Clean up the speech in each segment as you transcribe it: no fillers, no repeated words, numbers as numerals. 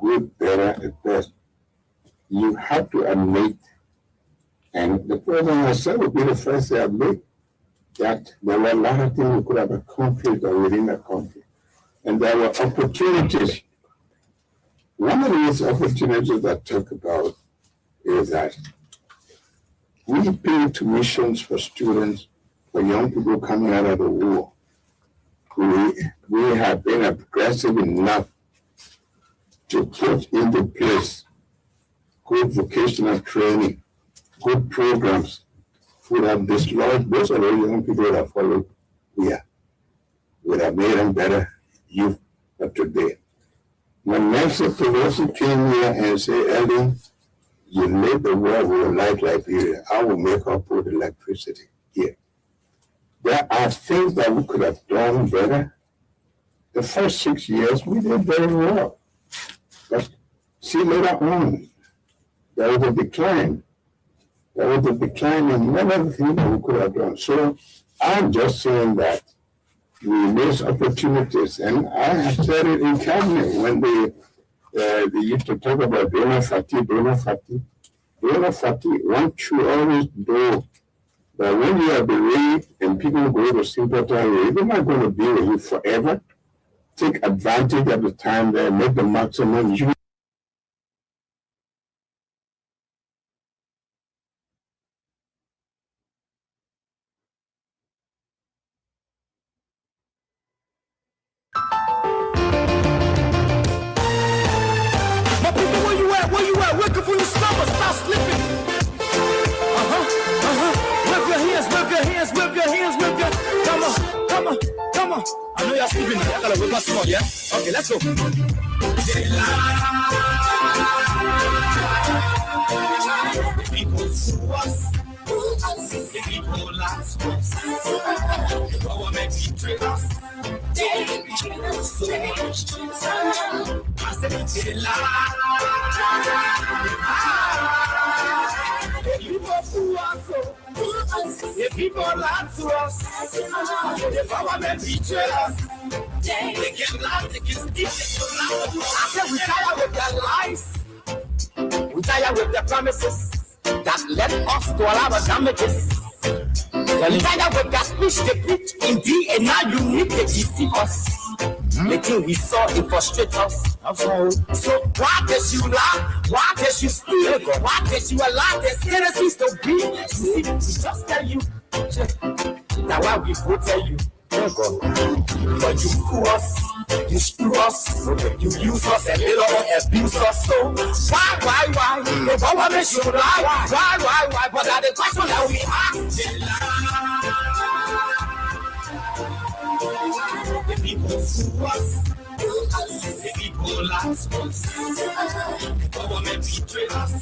good, better, at best, you have to admit, and the president herself will be the first to admit that there were a lot of things we could have accomplished within the country. And there were opportunities. One of these opportunities I talk about is that we pay tuitions for students, for young people coming out of the war. We have been aggressive enough to put into place good vocational training, good programs would have dislodged those of the young people that followed here, would have made them better youth of today. When Nancy Pelosi came here and said, Ellen, you live the world with a light Liberia, I will make her put electricity here. There are things that we could have done better. The first 6 years, we did very well. But see, later on, there was a decline. There was a decline in many of the things that we could have done. So I'm just saying that we miss opportunities. And I have said it in cabinet when they used to talk about Dona Fati. Dona Fati, one should always know that when you are bereaved and people go to sympathize, they're not going to be with you forever. Take advantage of the time there, make the maximum use. Yeah? Okay, let's go. The people sue us. The people last us. The government betray us. They betray us so much. I said the people sue us. The people lie to us. The government betray us. They get lost, they get stiff. I said we tired with their lies. We tired with their promises that led us to all our damages. We tired with their speech they preach indeed, and now you need to deceive us. The thing we saw, it frustrates us. So why does you lie? Why does you steal? Why does you allow the citizens to be? You see, we just tell you. That's why we will tell you. But you fool us, you screw us, you use us and little abuse us. So why? The government should lie. Why? But that's the question that we ask. The people fool us. The people last us. The government betray us.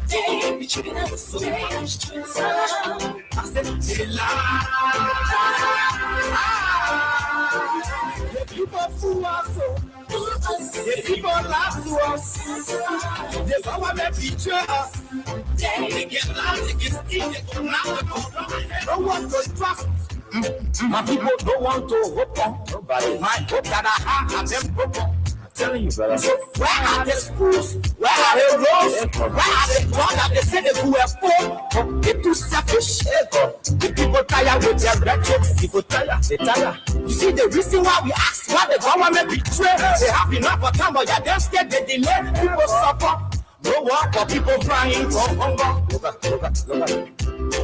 They betray us so much. I said they lie. The people fool us. The people lie to us. The government betray us. They get lost, they get steamed, they go now, they don't want to trust. My people don't want to hope on nobody. My hope that I have them broken. Telling you, brother. So where are the schools? Where are the roads? Where are the drugs that they say they were for? They're too selfish. The people tired with their rhetoric. People tired. They tired. You see the reason why we ask why the government betray. They have enough of time, but they're damn scared they delay. People suffer. No work for people crying from hunger. Look.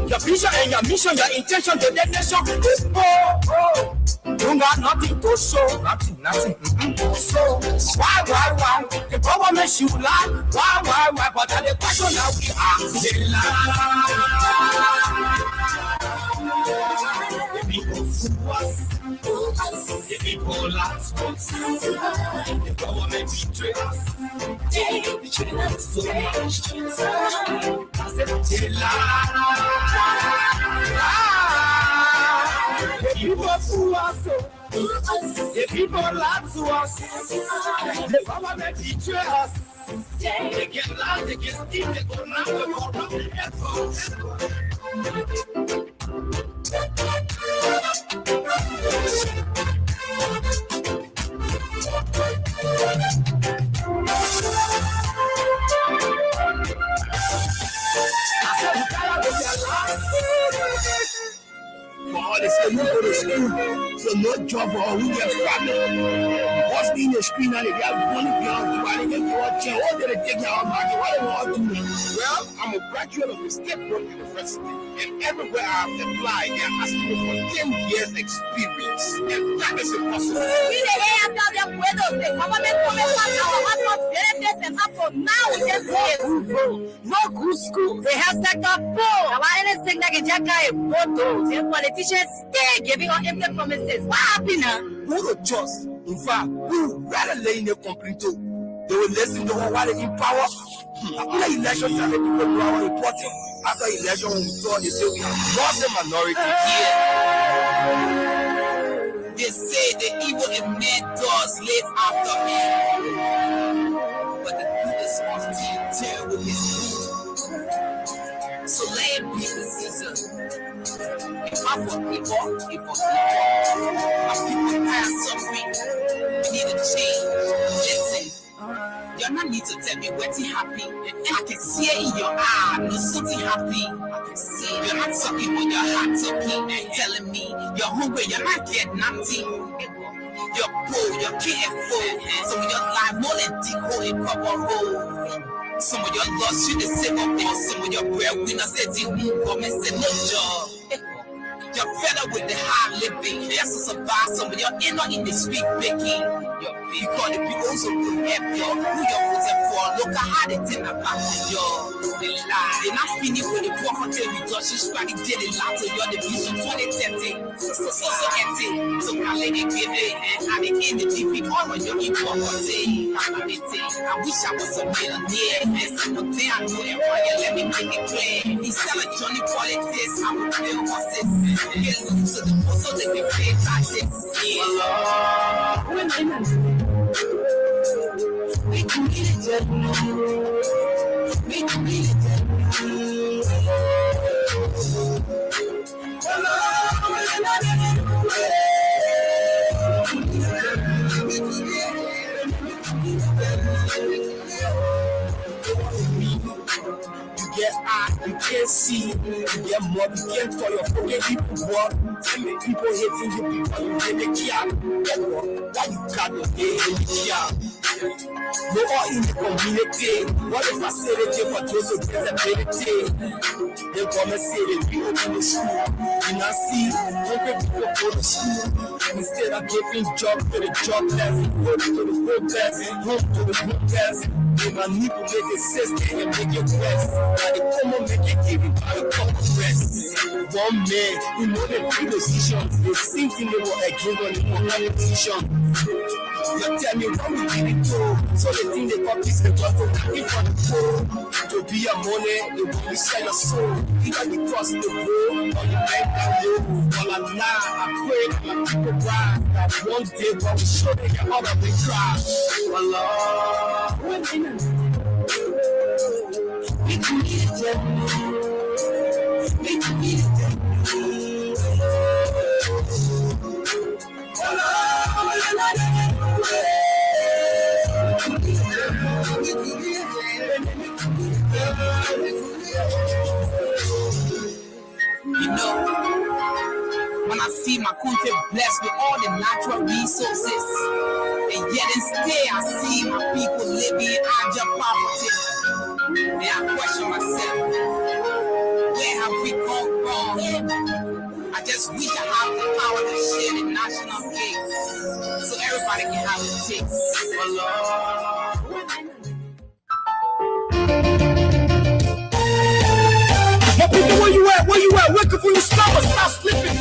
Your vision and your mission, your intention to the nation is poor. You got nothing to show, nothing. So why? The government should lie. Why? But that's the question that we ask. They lie. The people fool us. The people last us. The government betray us. They betray us so much. I said they lie. The people fool us. The people lie to us. The government betray us. They get lost, they get steamed, they go now, they go. Or they say you go to school, so no job or who get family. What's in the screen and they have money beyond the money and watching. What did they take your money? What do you want to do? Well, I'm a graduate of the State Road University, and everywhere I've applied, they're asking me for 10 years experience, and that is impossible. No good school. They have set up poor. Anything that can photos. The politicians stay giving out empty promises. What happened now? Who will trust? In fact, who rather lay in a complete. They will listen to what they in power. After election, they people who are important. After election, we saw they say we have lost the minority here. They say the evil in mentors live after me. But the goodness of the tell with his food. So let him be the Caesar. If I for people, if for people, my people are suffering. We need a change. Listen. You don't need to tell me what's happy. I can see it in your eye. No something happy. I can see you're not talking when your heart talking and telling me you're hungry. You're not getting nothing. You're poor. You're getting full. Some of your life more than deep hole in proper hole. Some of your lost you the same of them. Some of your breadwinners said you move for me say no job. You're fed up with the hard living. Yes, to survive. Some of your inner in the street baking. You call the people who help you. Who you're putting for. Look at how they think about you. They lie. They're not finished with the prophet. We touch this right. They did it loud to your division 2030. So empty. So can let it give it. And they end the defeat all of your equality. I wish I was a millionaire. And some day I know empire. Let me make it clear. Instead of Johnny politics, I would play horses. Get loose to the post so they can pay taxes. Yeah. We can get it done. We can get it done. Get eye, you can't see, you get more, you can't call your pocket people what? Tell me people hating you because you get the cap. Why you got no day in the cap? No all in the community. What if I say they take for those who disability? They come and say they be open the school. And I see hungry people go to school. Instead of giving job to the jobless, home to the hopeless, home to the hopeless. They manipulate the system and make it worse. And the common make it even by a couple rest. One man who know the three decisions, the same thing they were against on the politician. You tell me what we did it to. So they think they got this and just to keep for the poor. To be a money, they will sell your soul. Either you cross the road or you make that road. Well, I'm not, I pray that my people rise. That one day when we show they get out of the crash. Well, Lord, we can get it done. We can get it done. You know, when I see my country blessed with all the natural resources, and yet instead I see my people living in abject poverty, and I question myself, where have we gone wrong? I just wish I had the power to share the national cake, so everybody can have a taste. Oh Lord. My people, where you at? Where you at? Wake up when you stop slipping.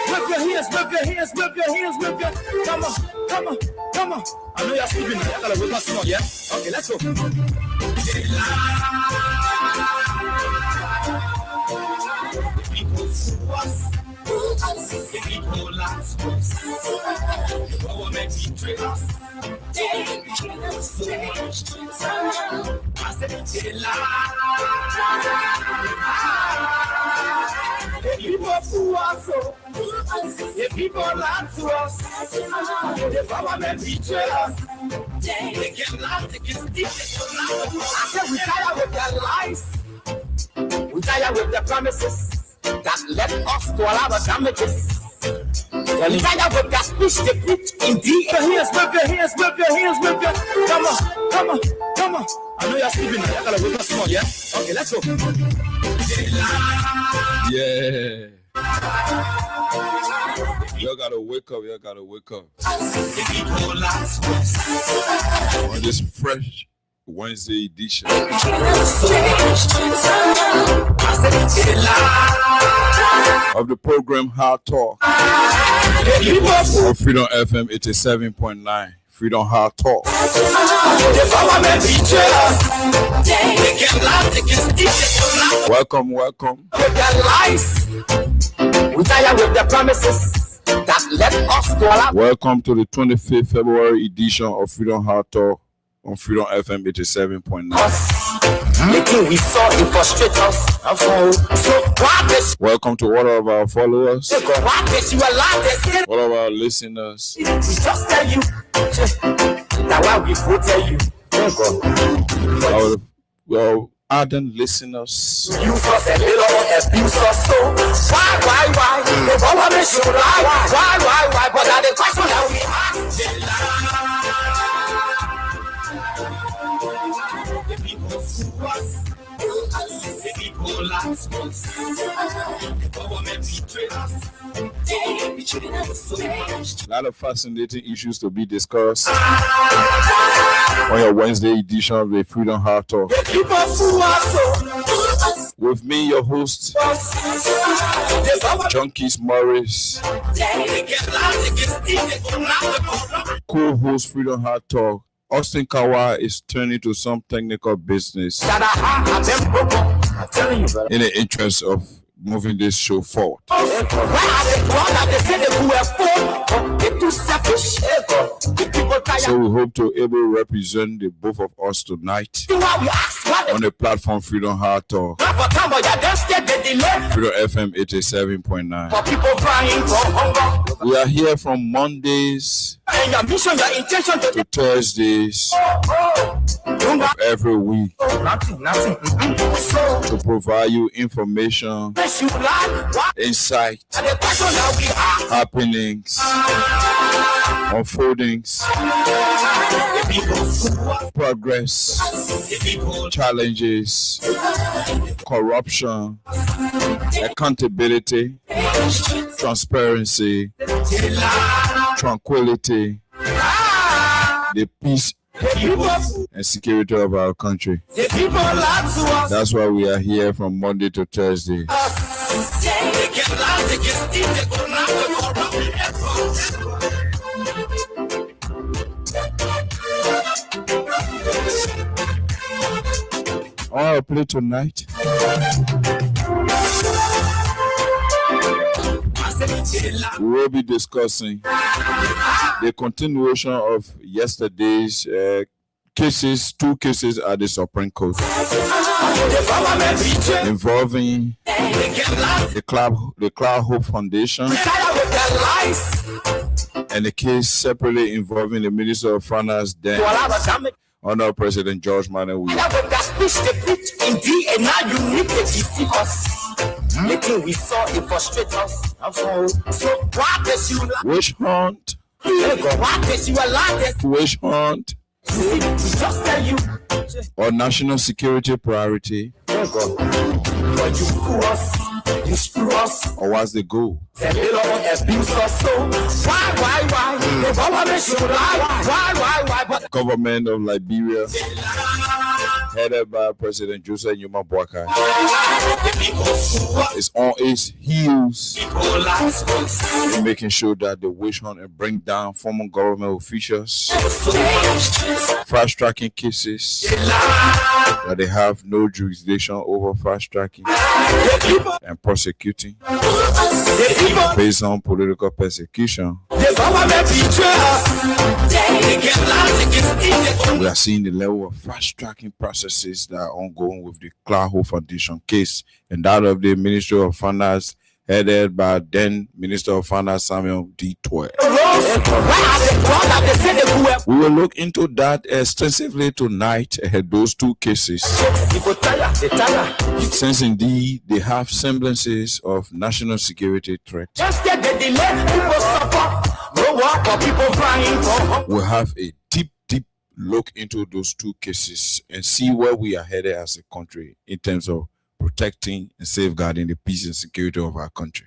Whip your hands, whip your hands, whip your hands, whip your. Come on, come on, come on. I know you're sleeping now. I gotta whip my song, yeah? Okay, let's go. People sue us. The people lie to us. The government betray us. They betray us so much. I said they lie. The people sue us. The people lie to us. The government betray us. They get loud, they get stiff, they get loud. I said we tired with their lies. We tired with their promises. That let us do all our damages. We tired with that speech they put in the hands. Come on. I know you're sleeping now. You gotta wake up small, yeah? Okay, let's go. Yeah. Y'all gotta wake up. On this fresh Wednesday edition of the program Hard Talk on Freedom FM 87.9. Freedom Hard Talk. Welcome. We tired with the promises that let us go out. Welcome to the 25th February edition of Freedom Hard Talk on Freedom FM 87.9. Making we saw it frustrate us. So welcome to all of our followers, all of our listeners. We just tell you that why we go tell you. Our ardent listeners. Use us a little, abuse us so. Why? The government should lie. Why? But that the question that we ask. The people sue us. The people last us. The government betrayed us. A lot of fascinating issues to be discussed on your Wednesday edition of the Freedom Hard Talk. With me, your host, Junkies Morris, co-host Freedom Hard Talk. Austin Kawa is turning to some technical business in the interest of moving this show forward. So we hope to able to represent the both of us tonight on the platform Freedom Hard Talk, Freedom FM 87.9. We are here from Mondays to Thursdays of every week to provide you information, insight, happenings, unfoldings, progress, challenges, corruption, accountability, transparency, tranquility, the peace and security of our country. That's why we are here from Monday to Thursday. I want to play tonight. We will be discussing the continuation of yesterday's cases, two cases at the Supreme Court involving the Cloud Hope Foundation and the case separately involving the Minister of Finance then under President George Manneh Weah. Witch hunt. Or national security priority. Or what's the goal? Government of Liberia, headed by President Joseph Numa Boakai, is on its heels in making sure that the witch hunt and bring down former government officials, fast-tracking cases that they have no jurisdiction over, fast-tracking and prosecuting based on political persecution. We are seeing the level of fast-tracking processes that are ongoing with the Cloud Hope Foundation case and that of the Ministry of Finance headed by then Minister of Finance Samuel D. Twelve. We will look into that extensively tonight, those two cases, since indeed they have semblances of national security threat. We'll have a deep look into those two cases and see where we are headed as a country in terms of protecting and safeguarding the peace and security of our country.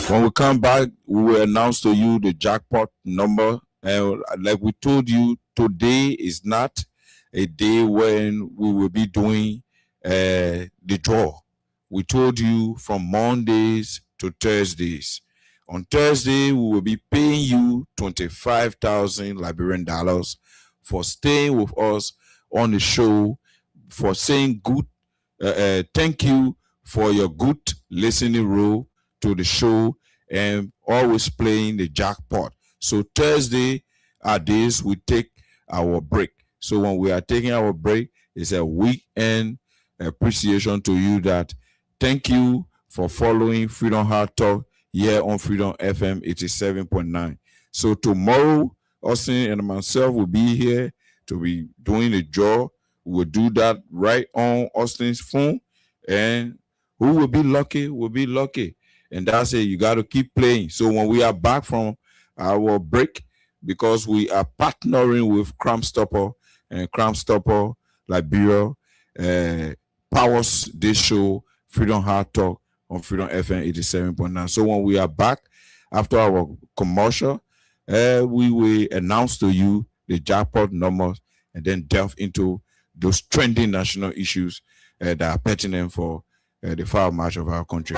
When we come back, we will announce to you the jackpot number. Like we told you, today is not a day when we will be doing the draw. We told you from Mondays to Thursdays. On Thursday, we will be paying you 25,000 Liberian dollars for staying with us on the show, for saying good, thank you for your good listening role to the show and always playing the jackpot. So Thursday are days we take our break. So when we are taking our break, it's a weekend appreciation to you that thank you for following Freedom Heart Talk here on Freedom FM 87.9. So tomorrow, Austin and myself will be here to be doing the draw. We'll do that right on Austin's phone, and who will be lucky will be lucky. And that's it. You got to keep playing. So when we are back from our break, because we are partnering with Crime Stopper, and Crime Stopper Liberia powers this show, Freedom Heart Talk on Freedom FM 87.9. So when we are back after our commercial, we will announce to you the jackpot numbers and then delve into those trending national issues that are pertinent for the 5 March of our country.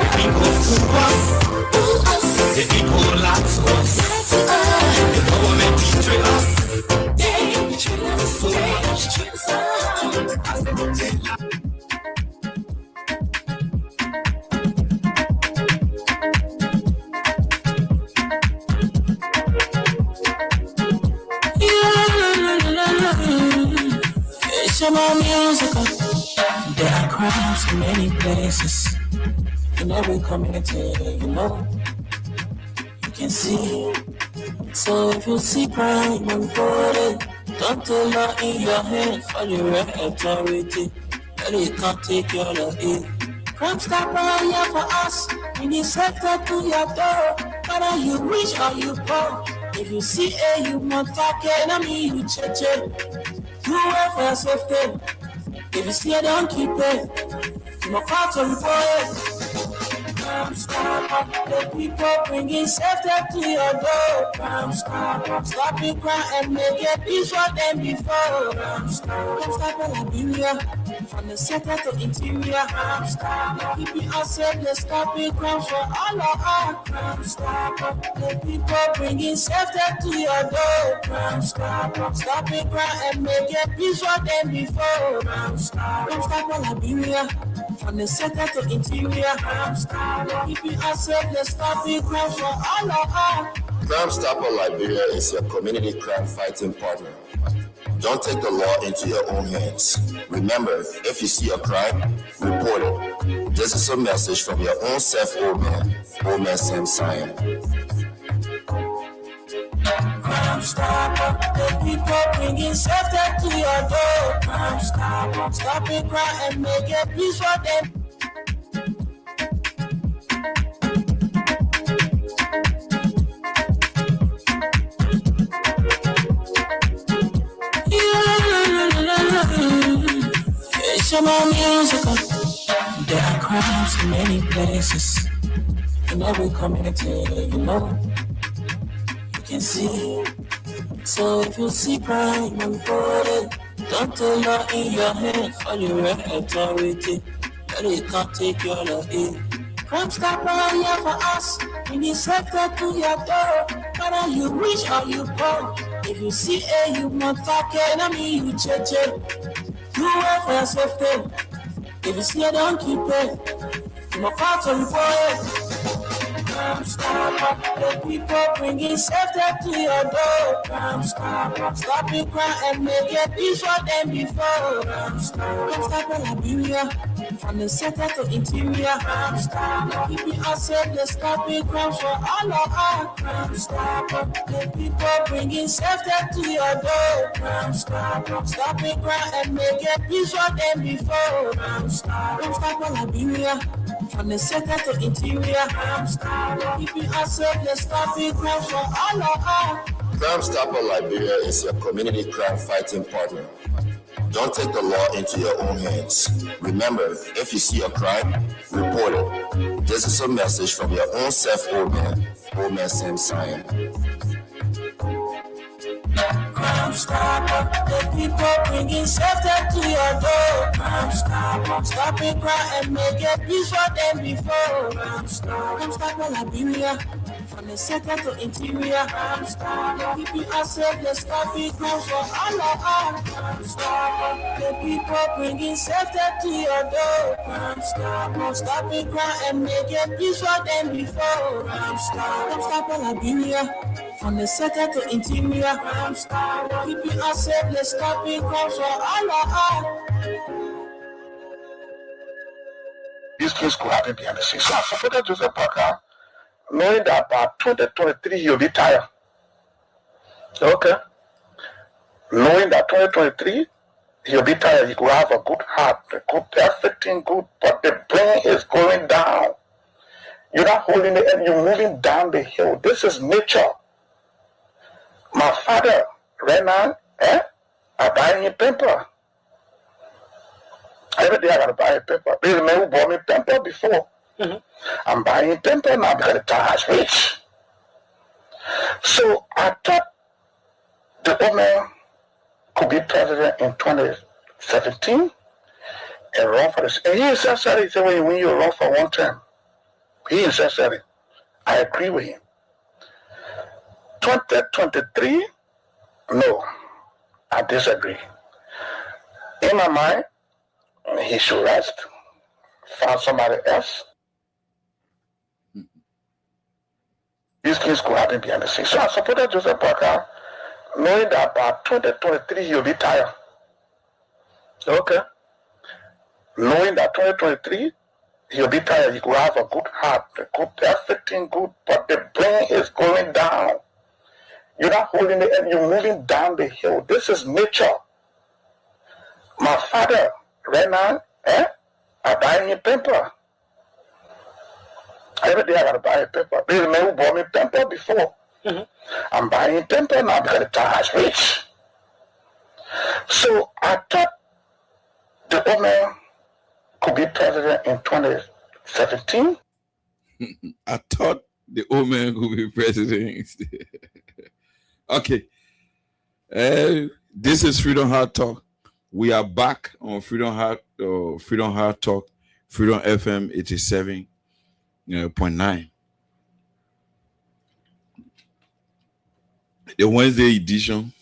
There are crimes in many places, in every community, you can see. So if you see crime, report it. Don't take law in your hands for your authority. But it can't take your love in. Crime Stopper here for us. We need sector to your door. Whether you rich or you poor. If you see you want to enemy, you check it. Do it for safety. If you see it, don't keep it. You must call to report it. Crime Stopper, the people bringing safety to your door. Crime Stopper, stopping crime and make it peace for them before. Crime Stopper Liberia, from the center to interior. Crime Stopper, keeping us safe, let's stopping crime for all of us. Crime Stopper, the people bringing safety to your door. Crime Stopper, stopping crime and make it peace for them before. Crime Stopper Liberia, from the center to interior. Crime Stopper, keeping us safe, let's stopping crime for all of us. Crime Stopper Liberia is your community crime fighting partner. Don't take the law into your own hands. Remember, if you see a crime, report it. This is a message from your own self, old man Sam Sion. Crime Stopper, the people bringing safety to your door. Crime Stopper, stopping crime and make it peace for them. There are crimes in many places, in every community, you can see. So if you see crime, report it. Don't take law in your hands for your authority. But it can't take your love in. Crime Stopper here for us. We need sector to your door. Whether you rich or you poor. If you see you want to enemy, you check it. Do it for safety. If you see it, don't keep it. You must call to report it. Crime Stopper. The people bringing safety to your door. Crime Stopper. Stopping crime and make it peace for them before. Crime Stopper Liberia. From the center to interior. Crime Stopper. Keeping us safe, let's stop it. Crime for all of us. Crime Stopper. The people bringing safety to your door. Crime Stopper. Stopping crime and make it peace for them before. Crime Stopper Liberia. From the center to interior. Crime Stopper. Keeping us safe, let's stop it. Crime for all of us. Crime Stopper Liberia is your community crime fighting partner. Don't take the law into your own hands. Remember, if you see a crime, report it. This is a message from your own self, Old Man Sam Sion. Crime Stopper, the people bringing safety to your door. Crime Stopper, stopping crime and make it peace for them before. Crime Stopper Liberia. From the center to interior. Crime Stopper, keeping us safe, let's stop it. Crime for all of us. Crime Stopper, the people bringing safety to your door. Crime Stopper, stopping crime and make it peace for them before. Crime Stopper Liberia. From the center to interior. Crime Stopper, keeping us safe, let's stop it. Crime for all of us. These things could happen behind the scenes. So I supported Joseph Parker, knowing that by 2023 he'll be tired. Okay. Knowing that 2023 he'll be tired, he could have a good heart, a good, everything good, but the brain is going down. You're not holding it and you're moving down the hill. This is nature. My father, right now, I buy him paper. Every day I gotta buy a paper. There's a man who bought me paper before. I'm buying paper now because the time has reached. So I thought the old man could be president in 2017 and run for this. And he said, he said, when you run for one term, he said it. I agree with him. 2023, no, I disagree. In my mind, he should rest, find somebody else. These things could happen behind the scenes. So I supported Joseph Parker, knowing that by 2023 he'll be tired. Okay. Knowing that 2023 he'll be tired, he could have a good heart, a good, everything good, but the brain is going down. You're not holding it and you're moving down the hill. This is nature. My father, right now, I buy him paper. Every day I gotta buy a paper. There's a man who bought me paper before. I'm buying paper now because the time has reached. So I thought the old man could be president in 2017. I thought the old man could be president. Okay. This is Freedom Hard Talk. We are back on Freedom Hard Talk, Freedom FM 87.9. The Wednesday edition.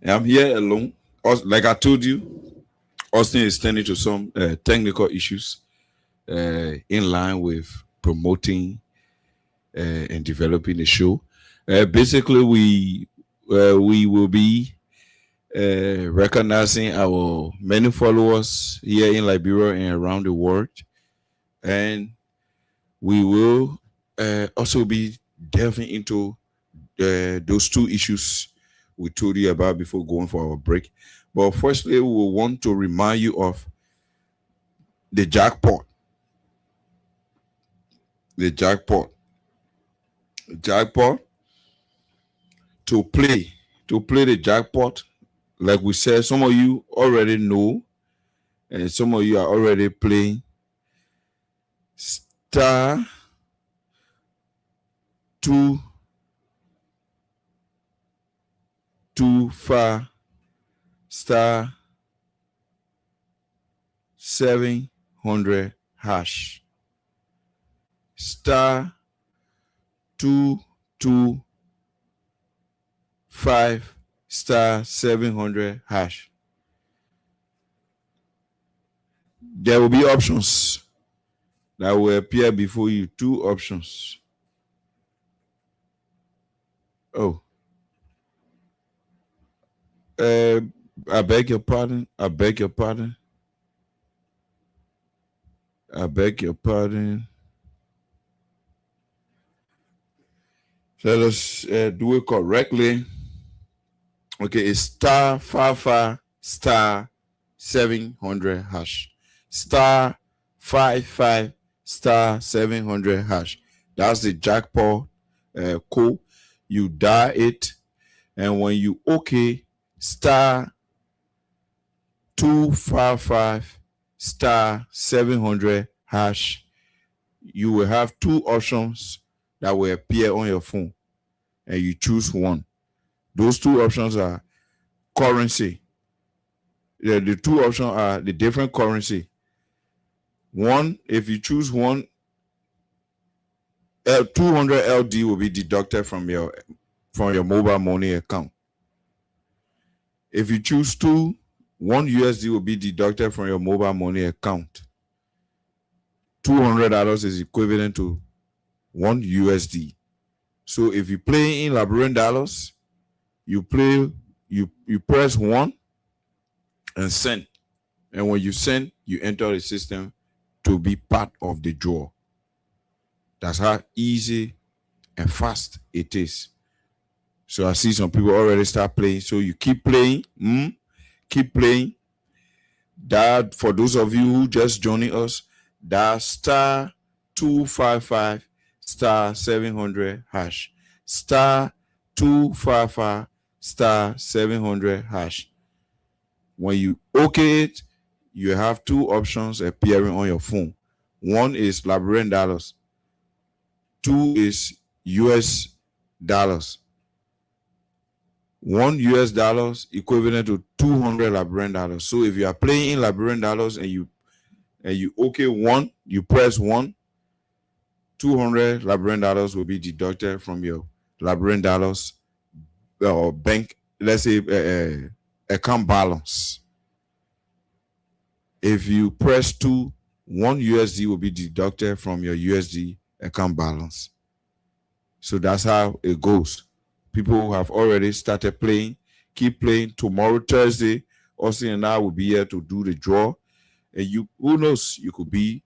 I'm here alone. Like I told you, Austin is turning to some technical issues in line with promoting and developing the show. Basically, we will be recognizing our many followers here in Liberia and around the world, and we will also be delving into those two issues we told you about before going for our break. But firstly, we will want to remind you of the jackpot. The jackpot. To play the jackpot, like we said, some of you already know, and some of you are already playing star 225 star 700 hash. Star 225 star 700 hash. There will be options that will appear before you. Two options. Oh, I beg your pardon. I beg your pardon. I beg your pardon. So let's do it correctly. Okay, it's star 55 star 700 hash. Star 55 star 700 hash. That's the jackpot code. You dial it, and when you okay, star 255 star 700 hash, you will have two options that will appear on your phone, and you choose one. Those two options are currency. The two options are the different currency. One, if you choose one, 200 LD will be deducted from your mobile money account. If you choose two, $1 USD will be deducted from your mobile money account. $200 is equivalent to $1 USD. So if you play in Liberian dollars, you press 1 and send. And when you send, you enter the system to be part of the draw. That's how easy and fast it is. So I see some people already start playing. So you keep playing. Keep playing. That, for those of you who just joining us, that star 255 star 700 hash. Star 255 star 700 hash. When you okay it, you have two options appearing on your phone. One is Liberian dollars. Two is US dollars. $1 US equivalent to 200 Liberian dollars. So if you are playing in Liberian dollars and you okay one, you press 1, 200 Liberian dollars will be deducted from your Liberian dollars or bank, let's say account balance. If you press 2, $1 USD will be deducted from your USD account balance. So that's how it goes. People who have already started playing, keep playing. Tomorrow, Thursday, Austin and I will be here to do the draw. And who knows, you could be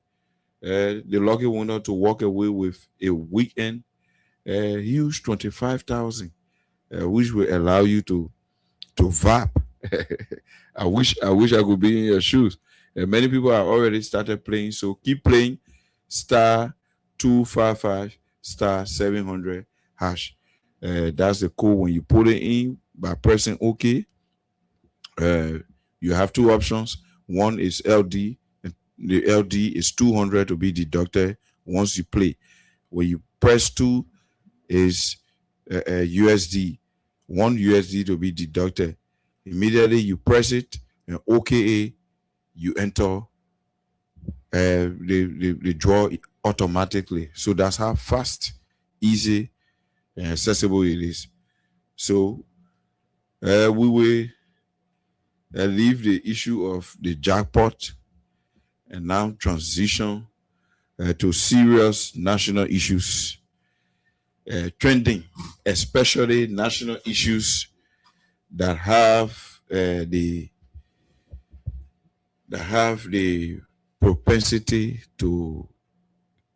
the lucky winner to walk away with a weekend huge 25,000, which will allow you to vap. I wish I could be in your shoes. Many people have already started playing, so keep playing. Star 255 star 700 hash. That's the code. When you put it in by pressing OK, you have two options. One is LD, and the LD is 200 to be deducted once you play. When you press 2 is USD, $1 USD to be deducted. Immediately you press it and OKA, you enter the draw automatically. So that's how fast, easy, and accessible it is. So we will leave the issue of the jackpot and now transition to serious national issues trending, especially national issues that have the propensity to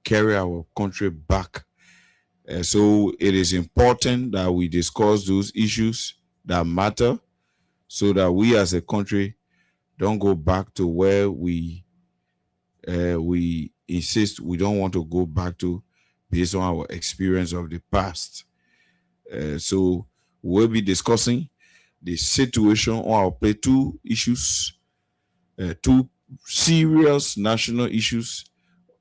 carry our country back. So it is important that we discuss those issues that matter, so that we as a country don't go back to where we insist we don't want to go back to based on our experience of the past. So we'll be discussing the situation on our plate, two issues, two serious national issues,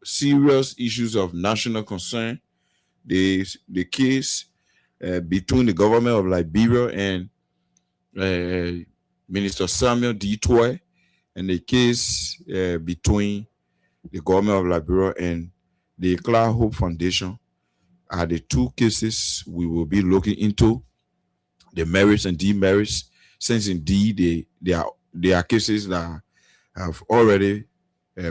serious issues of national concern. The case between the government of Liberia and Minister Samuel Ditoy, and the case between the government of Liberia and the Cloud Hope Foundation are the two cases we will be looking into, the merits and demerits, since indeed they are cases that have already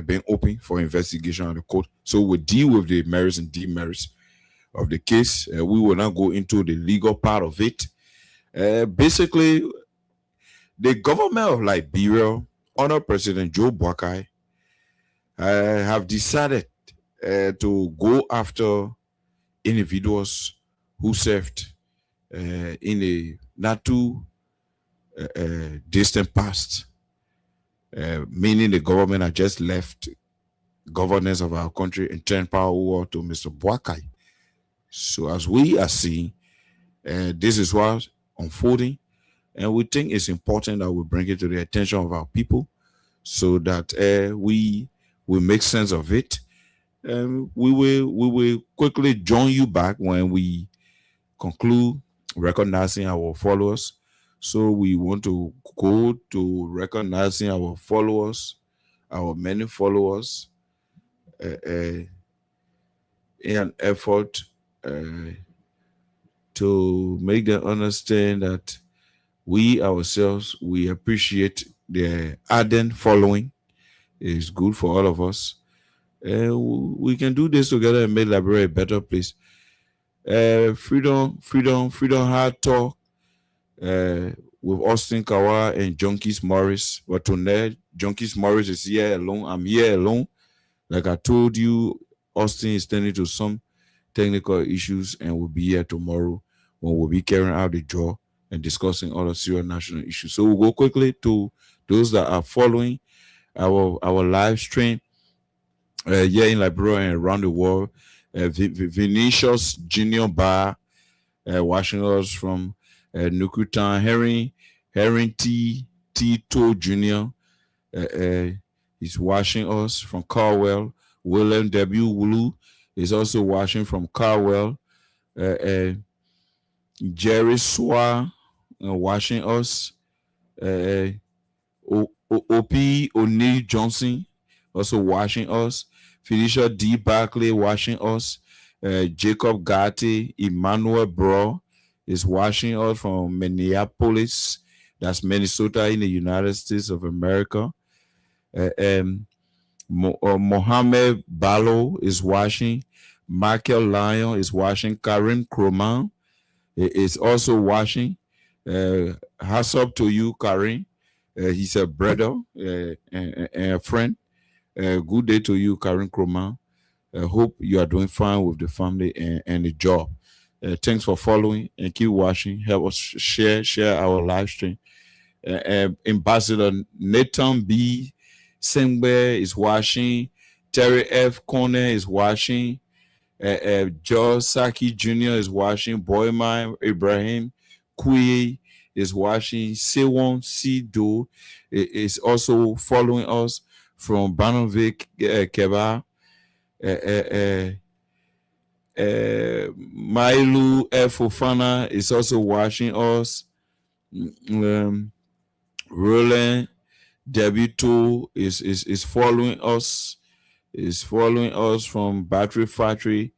been open for investigation at the court. So we'll deal with the merits and demerits of the case. We will not go into the legal part of it. Basically, the government of Liberia, under President Joe Boakai, have decided to go after individuals who served in a not too distant past, meaning the government had just left governance of our country and turned power over to Mr. Boakai. So as we are seeing, this is what's unfolding, and we think it's important that we bring it to the attention of our people so that we make sense of it. We will quickly join you back when we conclude recognizing our followers. So we want to go to recognizing our followers, our many followers, in an effort to make them understand that we ourselves, we appreciate their ardent following. It's good for all of us. We can do this together and make Liberia a better place. Freedom Hard Talk with Austin Kawa and Junkies Morris. But tonight, Junkies Morris is here alone. I'm here alone. Like I told you, Austin is tending to some technical issues and will be here tomorrow when we'll be carrying out the draw and discussing other serious national issues. So we'll go quickly to those that are following our live stream here in Liberia and around the world. Vinicius Junior Bar watching us from Nukutan. Herring Tito Jr. He's watching us from Carwell. William W. Wulu is also watching from Carwell. Jerry Swa watching us. O.P. O'Neill Johnson also watching us. Felicia D. Barkley watching us. Jacob Gatti, Emmanuel Bro is watching us from Minneapolis. That's Minnesota in the United States of America. Mohammed Balo is watching. Michael Lyon is watching. Karim Kroman is also watching. Hats up to you, Karim. He's a brother and a friend. Good day to you, Karim Kroman. Hope you are doing fine with the family and the job. Thanks for following and keep watching. Help us share our live stream. Ambassador Nathan B. Sengbe is watching. Terry F. Corner is watching. Joe Saki Jr. is watching. Boyman Ibrahim Kuye is watching. Sewon Sido is also following us from Banonvik Keba. Mailu F. Ofana is also watching us. Roland Debito is following us. Is following us from Battery Factory.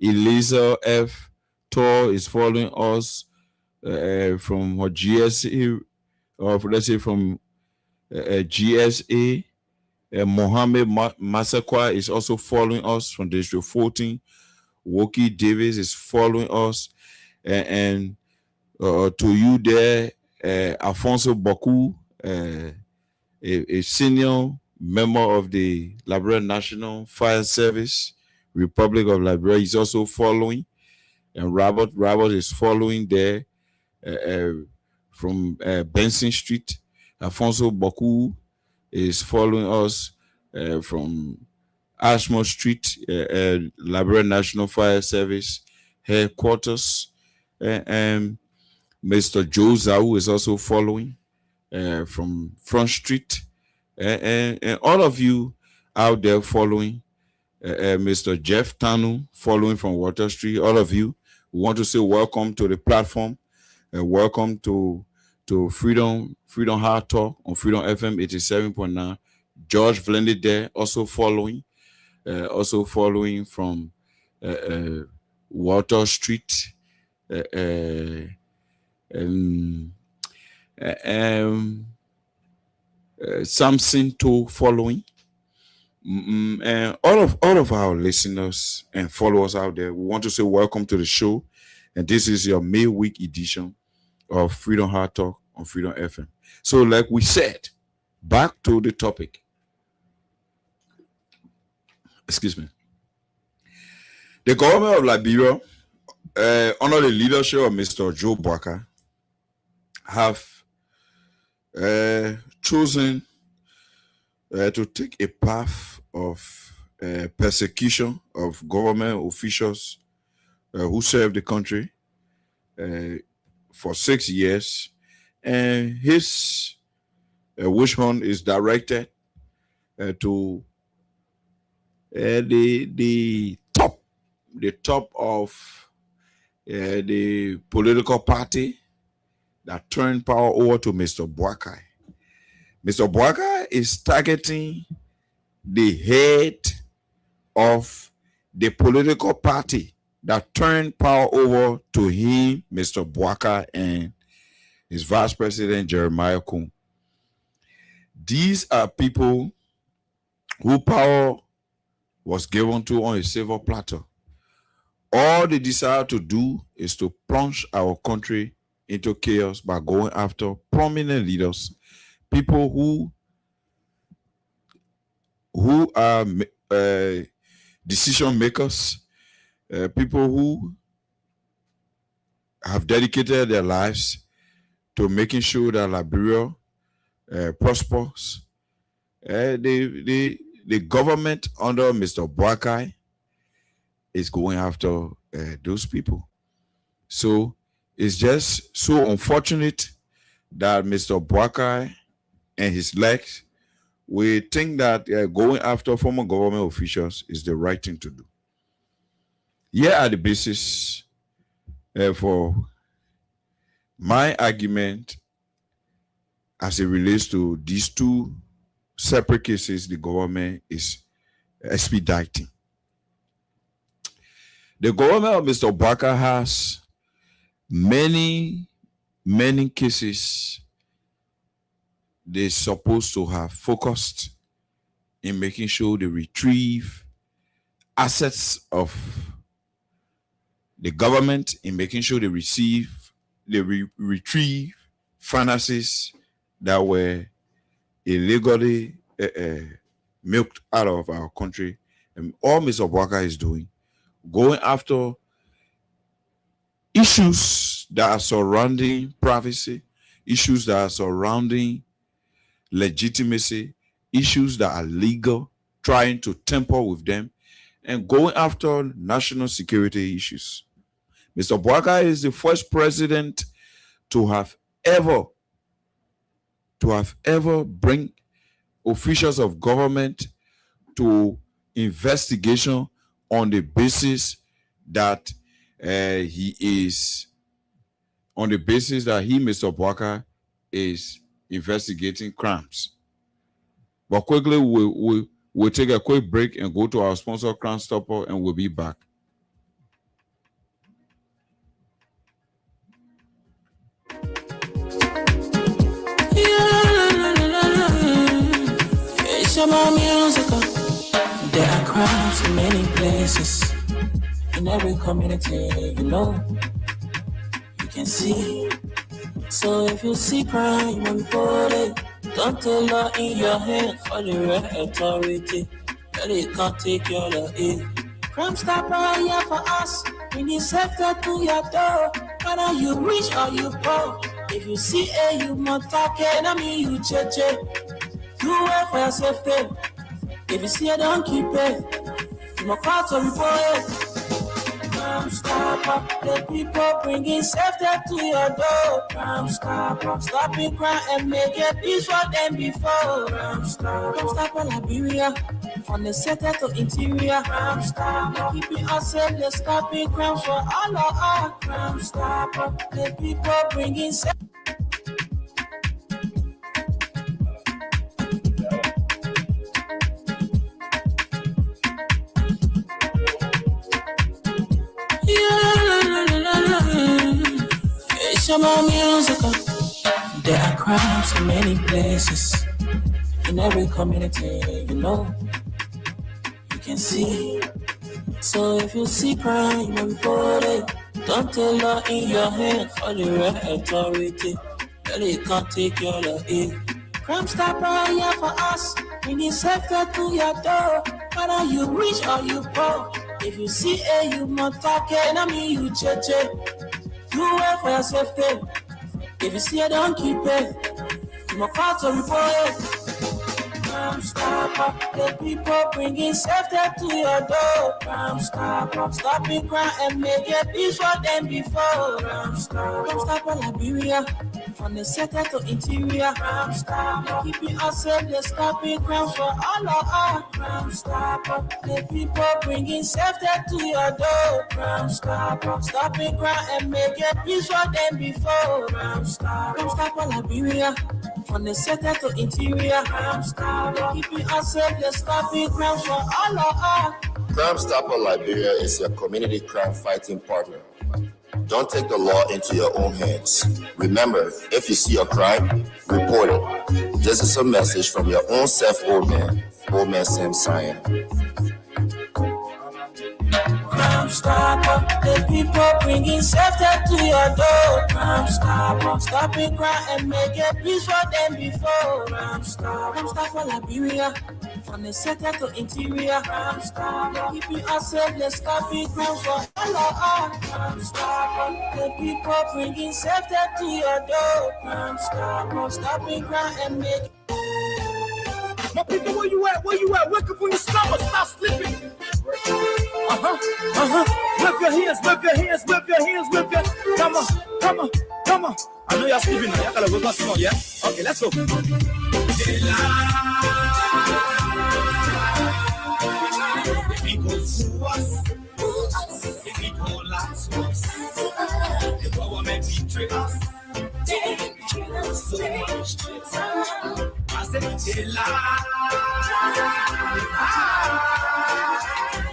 Elisa F. Tor is following us from GSA, or let's say from GSA. Mohammed Masakwa is also following us from District 14. Woki Davis is following us. And to you there, Alfonso Boku, a senior member of the Liberia National Fire Service, Republic of Liberia, is also following. And Robert is following there from Benson Street. Alfonso Boku is following us from Ashmore Street, Liberia National Fire Service headquarters. And Mr. Joe Zau is also following from Front Street. And all of you out there following, Mr. Jeff Tanu following from Water Street. All of you, we want to say welcome to the platform. Welcome to Freedom Hard Talk on Freedom FM 87.9. George Vlendi there also following from Water Street. Samson To following. And all of our listeners and followers out there, we want to say welcome to the show. And this is your midweek edition of Freedom Hard Talk on Freedom FM. So, like we said, back to the topic. Excuse me. The government of Liberia, under the leadership of Mr. Joe Boakai, have chosen to take a path of persecution of government officials who serve the country for 6 years, and his witch hunt is directed to the top of the political party that turned power over to Mr. Boakai. Mr. Boakai is targeting the head of the political party that turned power over to him, Mr. Boakai, and his vice president, Jeremiah Kun. These are people who power was given to on a silver platter. All they desire to do is to plunge our country into chaos by going after prominent leaders, people who are decision makers, people who have dedicated their lives to making sure that Liberia prospers. The government under Mr. Boakai is going after those people. So it's just so unfortunate that Mr. Boakai and his legs we think that going after former government officials is the right thing to do. Here are the basis for my argument as it relates to these two separate cases the government is expediting. The government of Mr. Boakai has many cases they're supposed to have focused in making sure they retrieve assets of the government, in making sure they retrieve finances that were illegally milked out of our country. And all Mr. Boakai is doing, going after issues that are surrounding privacy, issues that are surrounding legitimacy, issues that are legal, trying to tamper with them, and going after national security issues. Mr. Boakai is the first president to have ever bring officials of government to investigation on the basis that Mr. Boakai, is investigating crimes. But quickly, we'll take a quick break and go to our sponsor, Crime Stopper, and we'll be back. It's about music. There are crimes in many places, in every community, you can see. So if you see crime, report it. Don't take law in your hands for the real authority. But it can't take your law in. Crime Stopper here for us. We need safety to your door. Whether you rich or you poor. If you see you must talk it. I mean you check. Do it for your safety. If you see don't keep it. You must call to report it. Crime Stopper, the people bringing safety to your door. Crime Stopper, stopping crime and make it peace for them before. Crime Stopper, Liberia, from the center to interior. Crime Stopper, keeping us safe, they're stopping crimes for all of us. Crime Stopper, the people bringing safety. It's about music. There are crimes in many places, in every community, you can see. So if you see crime, report it. Don't take law in your hands or the right authority. That they can't take your law in. Crime Stopper here for us. Bringing safety to your door. Whether you rich or you poor. If you see a you must talk it. I mean you cheche. You wait for your safety. If you see it, don't keep it. You must call to report it. Crime Stopper, the people bringing safety to your door. Crime Stopper, stopping crime and make it peace for them before. Crime Stopper, Liberia, from the center to interior. Crime Stopper, keeping us safe, they're stopping crime for all of us. Crime Stopper, the people bringing safety to your door. Crime Stopper, stopping crime and make it peace for them before. Crime Stopper, Liberia, from the center to interior. Crime Stopper, keeping us safe, they're stopping crime for all of us. Crime Stopper Liberia is your community crime fighting partner. Don't take the law into your own hands. Remember, if you see a crime, report it. This is a message from your own self, Old Man Sam Cyan. Crime Stopper, the people bringing safety to your door. Crime Stopper, stopping crime and make it peace for them before. Crime Stopper, Liberia, from the center to interior. Crime Stopper, keeping us safe, let's stop it, crime for all of us. Crime Stopper, the people bringing safety to your door. Crime Stopper, stopping crime and make it. My people, where you at? Wake up when you slumber, stop sleeping. Whip your hands. Come on. I know y'all sleeping now. Y'all gotta wake up small, yeah? Okay, let's go. The people sue us. The people lie to us. The government betray us. They betray us so much. I said they lie.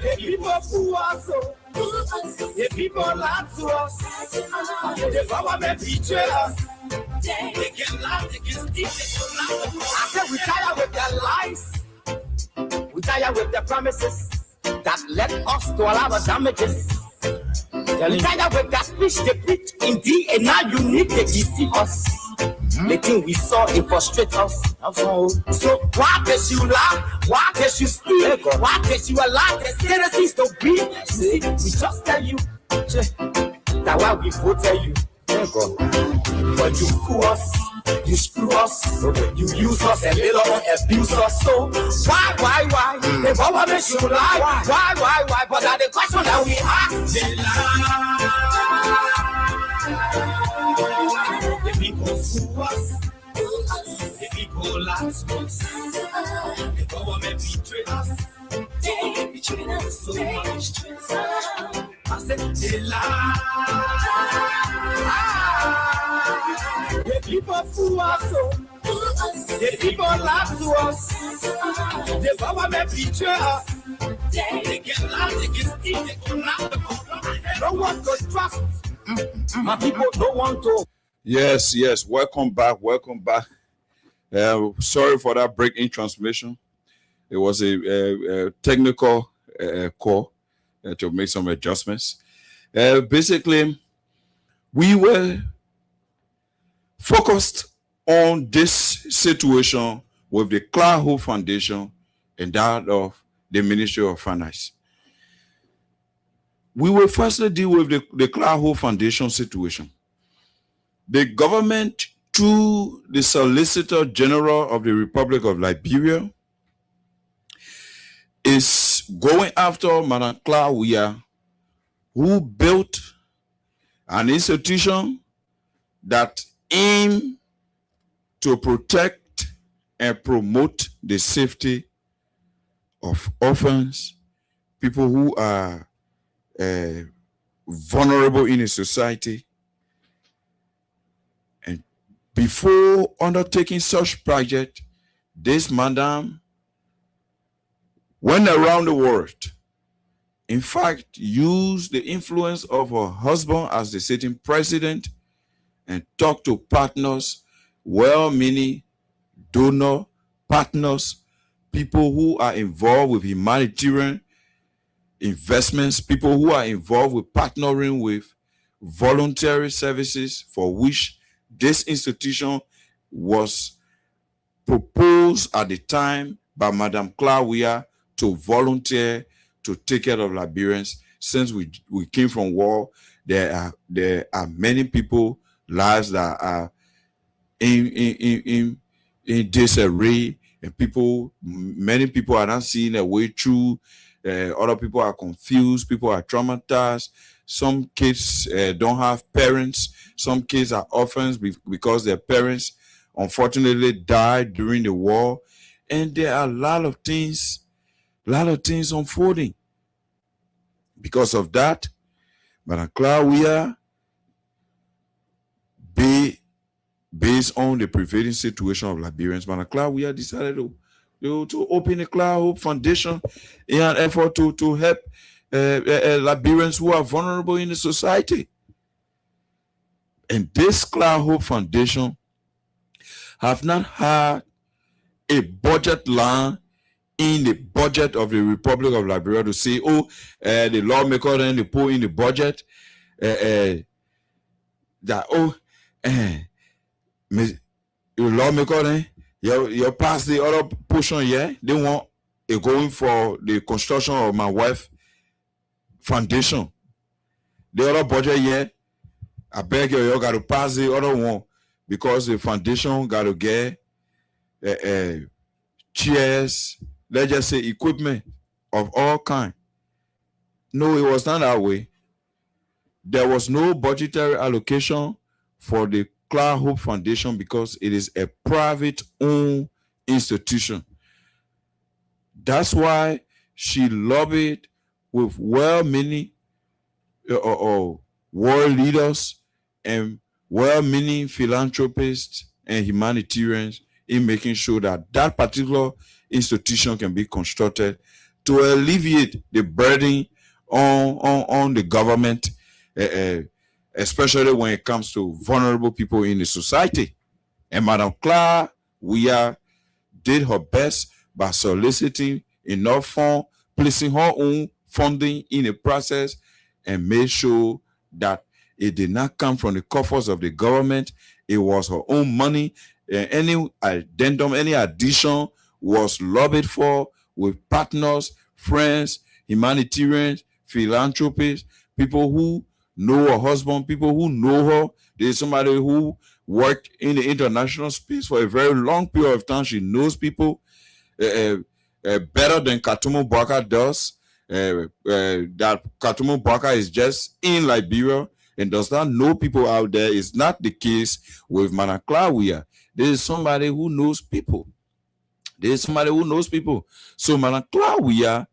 The people fool us, the people lie to us, the government betray us. They can lie, they can steal, they can lie. I said we tired with their lies, we tired with their promises that led us to all our damages. We tired with that speech they preach indeed, and now you need to deceive us. The thing we saw, it frustrates us. So why does you lie? Why does you steal? Why does you allow the citizens to be? See, we just tell you that why we voted you. But you fool us, you screw us, you use us and later on abuse us. So why? The government should lie. Why? But that's the question that we ask. They lie. The people fool us. The people lie to us. The government betray us. They betray us so much. I said they lie. The people fool us. The people lie to us. The government betray us. They can lie, they can steal, they can lie. No one to trust. My people don't want to. Yes. Welcome back. Sorry for that break in transmission. It was a technical call to make some adjustments. Basically, we were focused on this situation with the Clark Hope Foundation and that of the Ministry of Finance. We will firstly deal with the Clark Hope Foundation situation. The government, through the Solicitor General of the Republic of Liberia, is going after Madam Clark Weah, who built an institution that aims to protect and promote the safety of orphans, people who are vulnerable in a society. And before undertaking such project, this madam went around the world. In fact, used the influence of her husband as the sitting president and talked to partners, well-meaning donor partners, people who are involved with humanitarian investments, people who are involved with partnering with voluntary services for which this institution was proposed at the time by Madam Claudia to volunteer to take care of Liberians. Since we came from war, there are many people lives that are in disarray, and many people are not seeing a way through. Other people are confused. People are traumatized. Some kids don't have parents. Some kids are orphans because their parents unfortunately died during the war. And there are a lot of things unfolding. Because of that, Madam Claudia, based on the prevailing situation of Liberians, Madam Claudia decided to open the Cloud Hope Foundation in an effort to help Liberians who are vulnerable in the society. And this Cloud Hope Foundation have not had a budget line in the budget of the Republic of Liberia to say, the lawmaker then they put in the budget the lawmaker then you pass the other portion here. They want it going for the construction of my wife foundation. The other budget here, I beg you got to pass the other one because the foundation got to get chairs, let's just say equipment of all kind. No, it was not that way. There was no budgetary allocation for the Cloud Hope Foundation because it is a private-owned institution. That's why she lobbied with well-meaning world leaders and well-meaning philanthropists and humanitarians in making sure that that particular institution can be constructed to alleviate the burden on the government, especially when it comes to vulnerable people in the society. And Madam Claudia did her best by soliciting enough funds, placing her own funding in the process, and made sure that it did not come from the coffers of the government. It was her own money. Any addendum, any addition was lobbied for with partners, friends, humanitarians, philanthropists, people who know her husband, people who know her. There's somebody who worked in the international space for a very long period of time. She knows people better than Katumu Baka does. That Katumu Baka is just in Liberia and does not know people out there. Is not the case with Madam Claudia. There is somebody who knows people. So Madam Claudia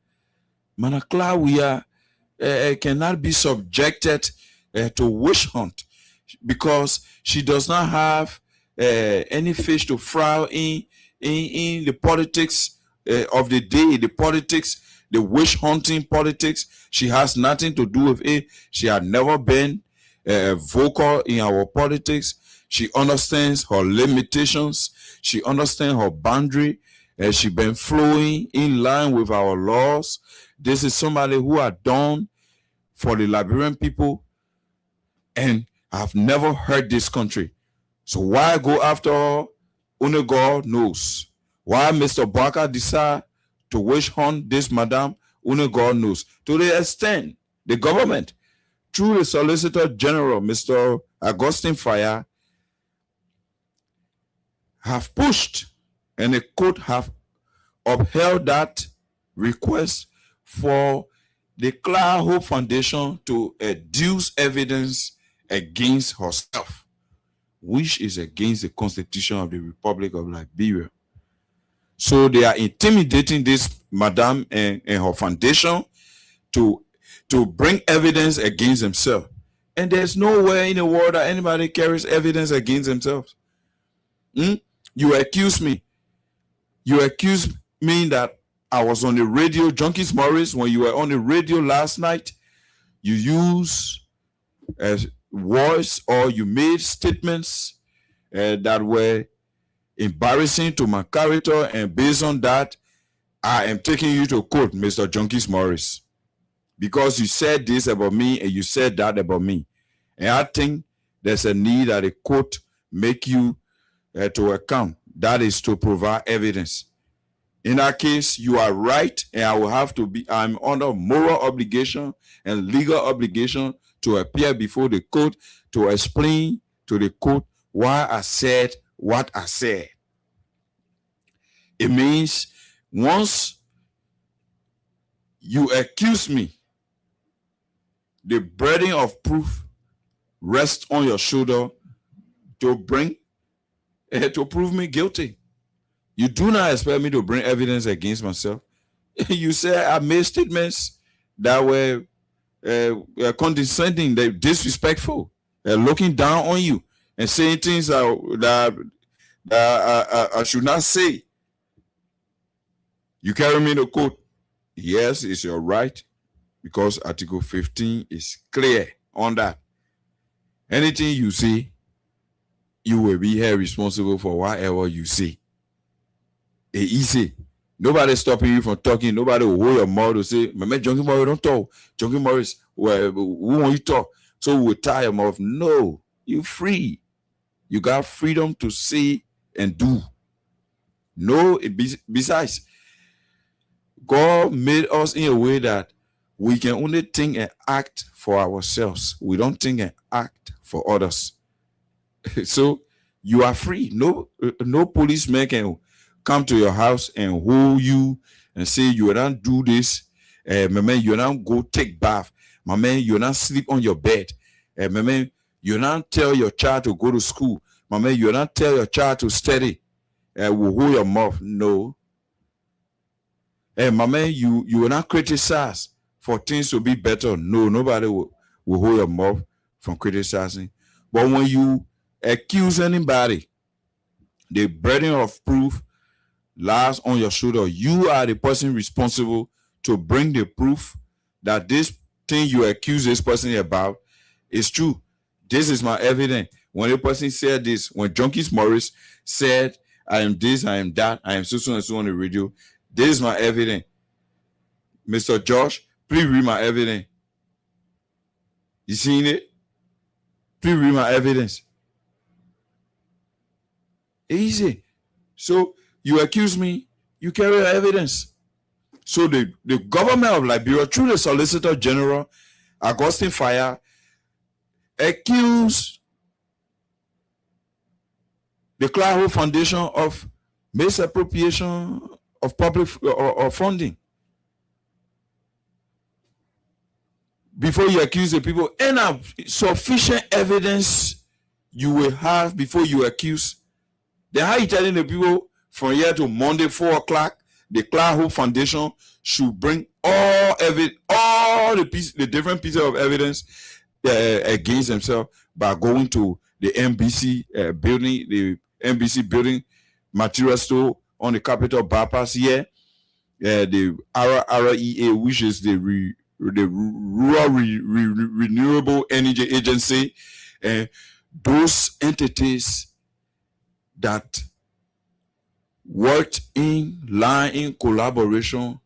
cannot be subjected to witch hunt because she does not have any fish to fry in the politics of the day, the witch hunting politics. She has nothing to do with it. She had never been vocal in our politics. She understands her limitations. She understands her boundary. She been flowing in line with our laws. This is somebody who has done for the Liberian people, and I've never heard this country. So why go after her? Only God knows. Why Mr. Barker decide to witch hunt this madam? Only God knows. To the extent the government, through the Solicitor General, Mr. Augustine Fire, have pushed, and the court have upheld that request for the Cloud Hope Foundation to adduce evidence against herself, which is against the Constitution of the Republic of Liberia. So they are intimidating this madam and her foundation to bring evidence against themselves. And there's nowhere in the world that anybody carries evidence against themselves. You accuse me that I was on the radio, Junkies Morris, when you were on the radio last night. You use voice or you made statements that were embarrassing to my character, and based on that, I am taking you to court, Mr. Junkies Morris. because you said this about me and you said that about me. And I think there's a need that the court make you to account. That is to provide evidence. In that case, you are right, and I'm under moral obligation and legal obligation to appear before the court to explain to the court why I said what I said. It means once you accuse me, the burden of proof rests on your shoulder to prove me guilty. You do not expect me to bring evidence against myself. You say I made statements that were condescending, disrespectful, looking down on you, and saying things that I should not say. You carry me to court. Yes, it's your right, because Article 15 is clear on that. Anything you say, you will be held responsible for whatever you say. It's easy. Nobody stopping you from talking. Nobody will hold your mouth to say, "My man, Junkie Morris, don't talk. Junkie Morris, well, who want you to talk?" So we'll tie your mouth. No, you're free. You got freedom to say and do. No, besides, God made us in a way that we can only think and act for ourselves. We don't think and act for others. So you are free. No policeman can come to your house and hold you and say, "You don't do this. My man, you don't go take bath. My man, you don't sleep on your bed. My man, you don't tell your child to go to school. My man, you don't tell your child to study. Will hold your mouth." No. My man, you will not criticize for things to be better. No, nobody will hold your mouth from criticizing. But when you accuse anybody, the burden of proof lies on your shoulder. You are the person responsible to bring the proof that this thing you accuse this person about is true. This is my evidence. When a person said this, when Junkie Morris said, "I am this, I am that, I am so and so on the radio," this is my evidence. Mr. Josh, please read my evidence. You seen it? Please read my evidence. Easy. So you accuse me, you carry your evidence. So the government of Liberia, through the Solicitor General, Augustine Fire, accused the Clark Foundation of misappropriation of public or funding. Before you accuse the people, enough sufficient evidence you will have before you accuse. Then how you telling the people from here to Monday 4 o'clock, the Clark Foundation should bring all the different pieces of evidence against themselves by going to the NBC building, the NBC building material store on the Capitol bypass here, the RREA, which is the Rural Renewable Energy Agency, those entities that worked in line, in collaboration,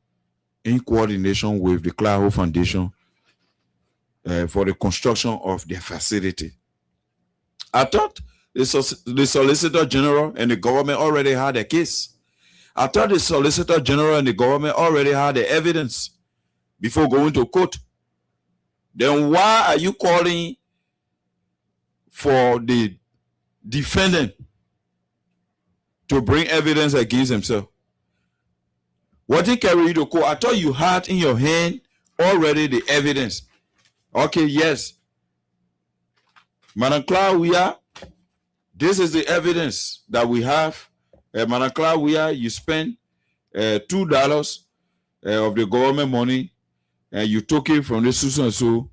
in coordination with the Clark Foundation for the construction of their facility. I thought the Solicitor General and the government already had a case. I thought the Solicitor General and the government already had the evidence before going to court. Then why are you calling for the defendant to bring evidence against himself? What did carry you to court? I thought you had in your hand already the evidence. Okay, yes. Madam Clark, this is the evidence that we have. Madam Clark, you spent $2 of the government money, and you took it from the so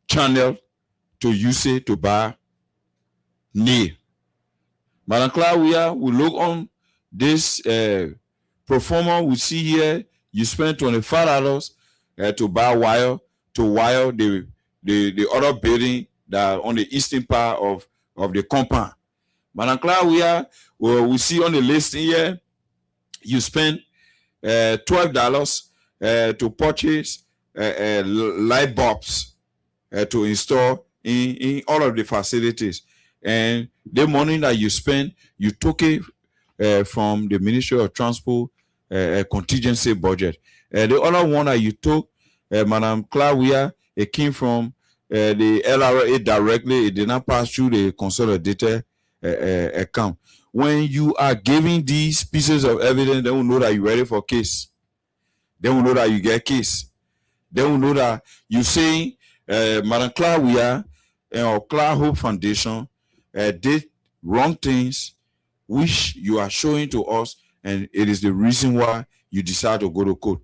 channel to use it to buy nail. Madam Clark, we look on this performer. We see here you spent $25 to buy wire the other building that on the eastern part of the compound. Madam Clark, we see on the list here you spent $12 to purchase light bulbs to install in all of the facilities. And the money that you spend, you took it from the Ministry of Transport contingency budget. The other one that you took, Madam Claudia, it came from the LRA directly. It did not pass through the consolidated account. When you are giving these pieces of evidence, they will know that you're ready for case. They will know that you get case. They will know that you saying Madam Claudia or Cloud Hope Foundation did wrong things, which you are showing to us, and it is the reason why you decide to go to court.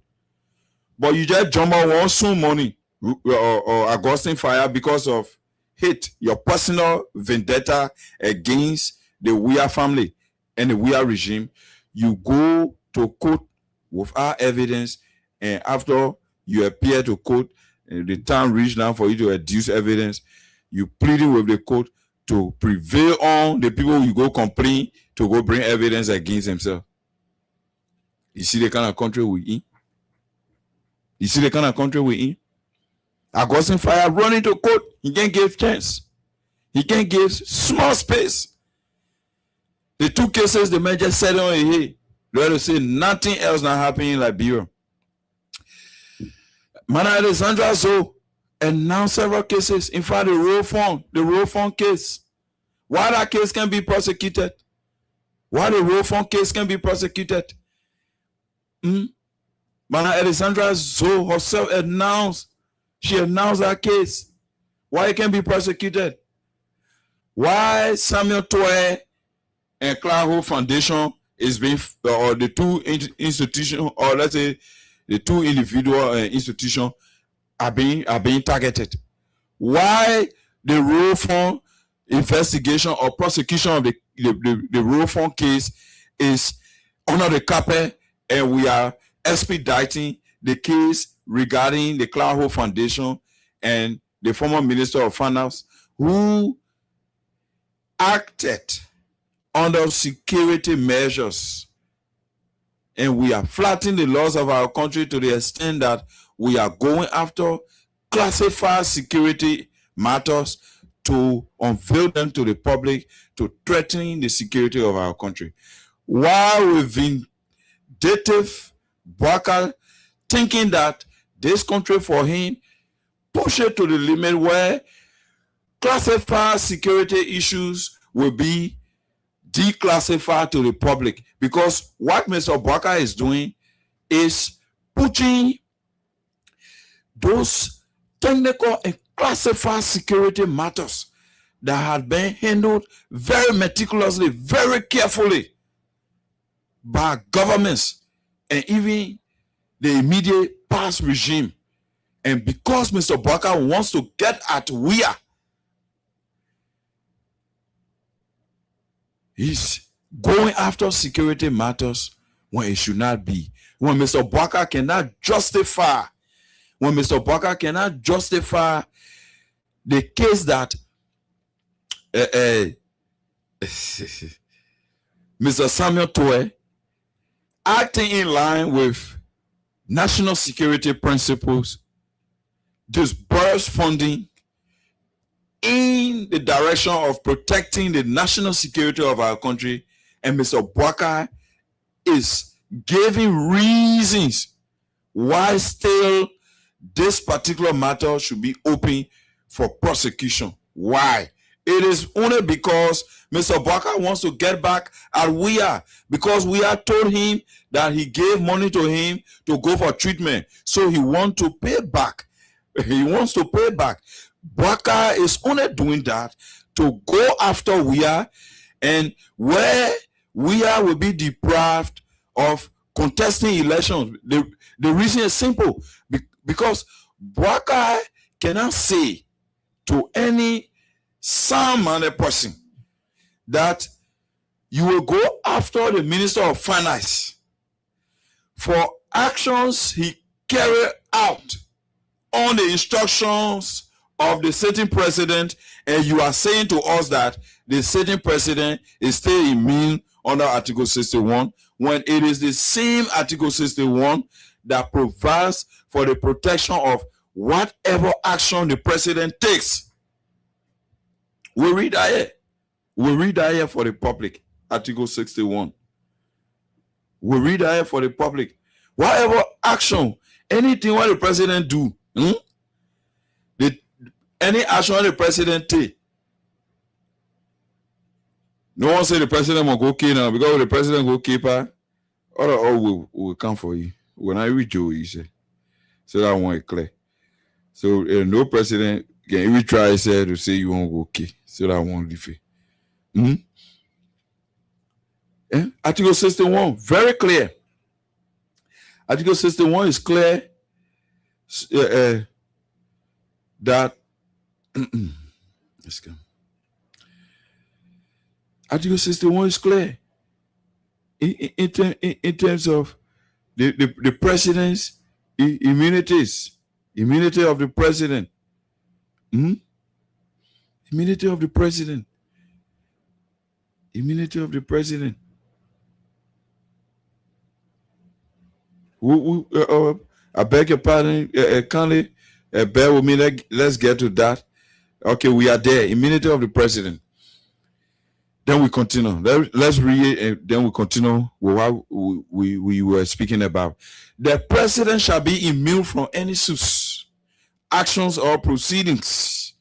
But you just jump on one soon money or Augustine fire because of hate, your personal vendetta against the Weah family and the Weah regime. You go to court without evidence, and after you appear to court, the time reached now for you to adduce evidence, you pleading with the court to prevail on the people you go complain to go bring evidence against themselves. You see the kind of country we in? You see the kind of country we in? Augustine Fire running to court, he can't give chance. He can't give small space. The two cases the man just said on here, they to say nothing else not happening in Liberia. Mana Alexandra Zo announced several cases. In fact, the roll phone case. Why that case can be prosecuted? Why the roll phone case can be prosecuted? Mana Alexandra Zo herself announced. She announced that case. Why it can be prosecuted? Why Samuel Toye and Cloud Hope Foundation is being, or the two institutions, or let's say the two individual institutions are being targeted? Why the roll phone investigation or prosecution of the roll phone case is under the carpet, and we are expediting the case regarding the Cloud Hope Foundation and the former Minister of Finance who acted under security measures, and we are flattening the laws of our country to the extent that we are going after classified security matters to unveil them to the public, to threaten the security of our country. While we've been vindictive, Bouaka thinking that this country for him push it to the limit where classified security issues will be declassified to the public, because what Mr. Bouaka is doing is putting those technical and classified security matters that had been handled very meticulously, very carefully by governments and even the immediate past regime. And because Mr. Bouaka wants to get at Weah, he's going after security matters when it should not be. When Mr. Bouaka cannot justify, the case that Mr. Samuel Toye, acting in line with national security principles, disburse funding in the direction of protecting the national security of our country, and Mr. Bouaka is giving reasons why still this particular matter should be open for prosecution. Why? It is only because Mr. Bouaka wants to get back at Weah, because Weah told him that he gave money to him to go for treatment. So he wants to pay back. Bouaka is only doing that to go after Weah, and where Weah will be deprived of contesting elections. The reason is simple, because Bouaka cannot say to any sound-minded person that you will go after the Minister of Finance for actions he carried out on the instructions of the sitting president, and you are saying to us that the sitting president is still immune under Article 61, when it is the same Article 61 that provides for the protection of whatever action the president takes. We read that here. We read that here for the public. Article 61. We read that here for the public. Whatever action, anything what the president do, any action the president take. No one say the president will go okay now, because the president go keeper, all will come for you. When I read you, he say, so that one is clear. So no president can even try to say you won't go okay. So that one leave it. Article 61, very clear. Article 61 is clear that let's go. Article 61 is clear in terms of the president's immunities, immunity of the president. Immunity of the president. Immunity of the president. I beg your pardon, kindly bear with me. Let's get to that. Okay, we are there. Immunity of the president. Then we continue. Let's read it. Then we continue with what we were speaking about. The president shall be immune from any suits, actions, or proceedings,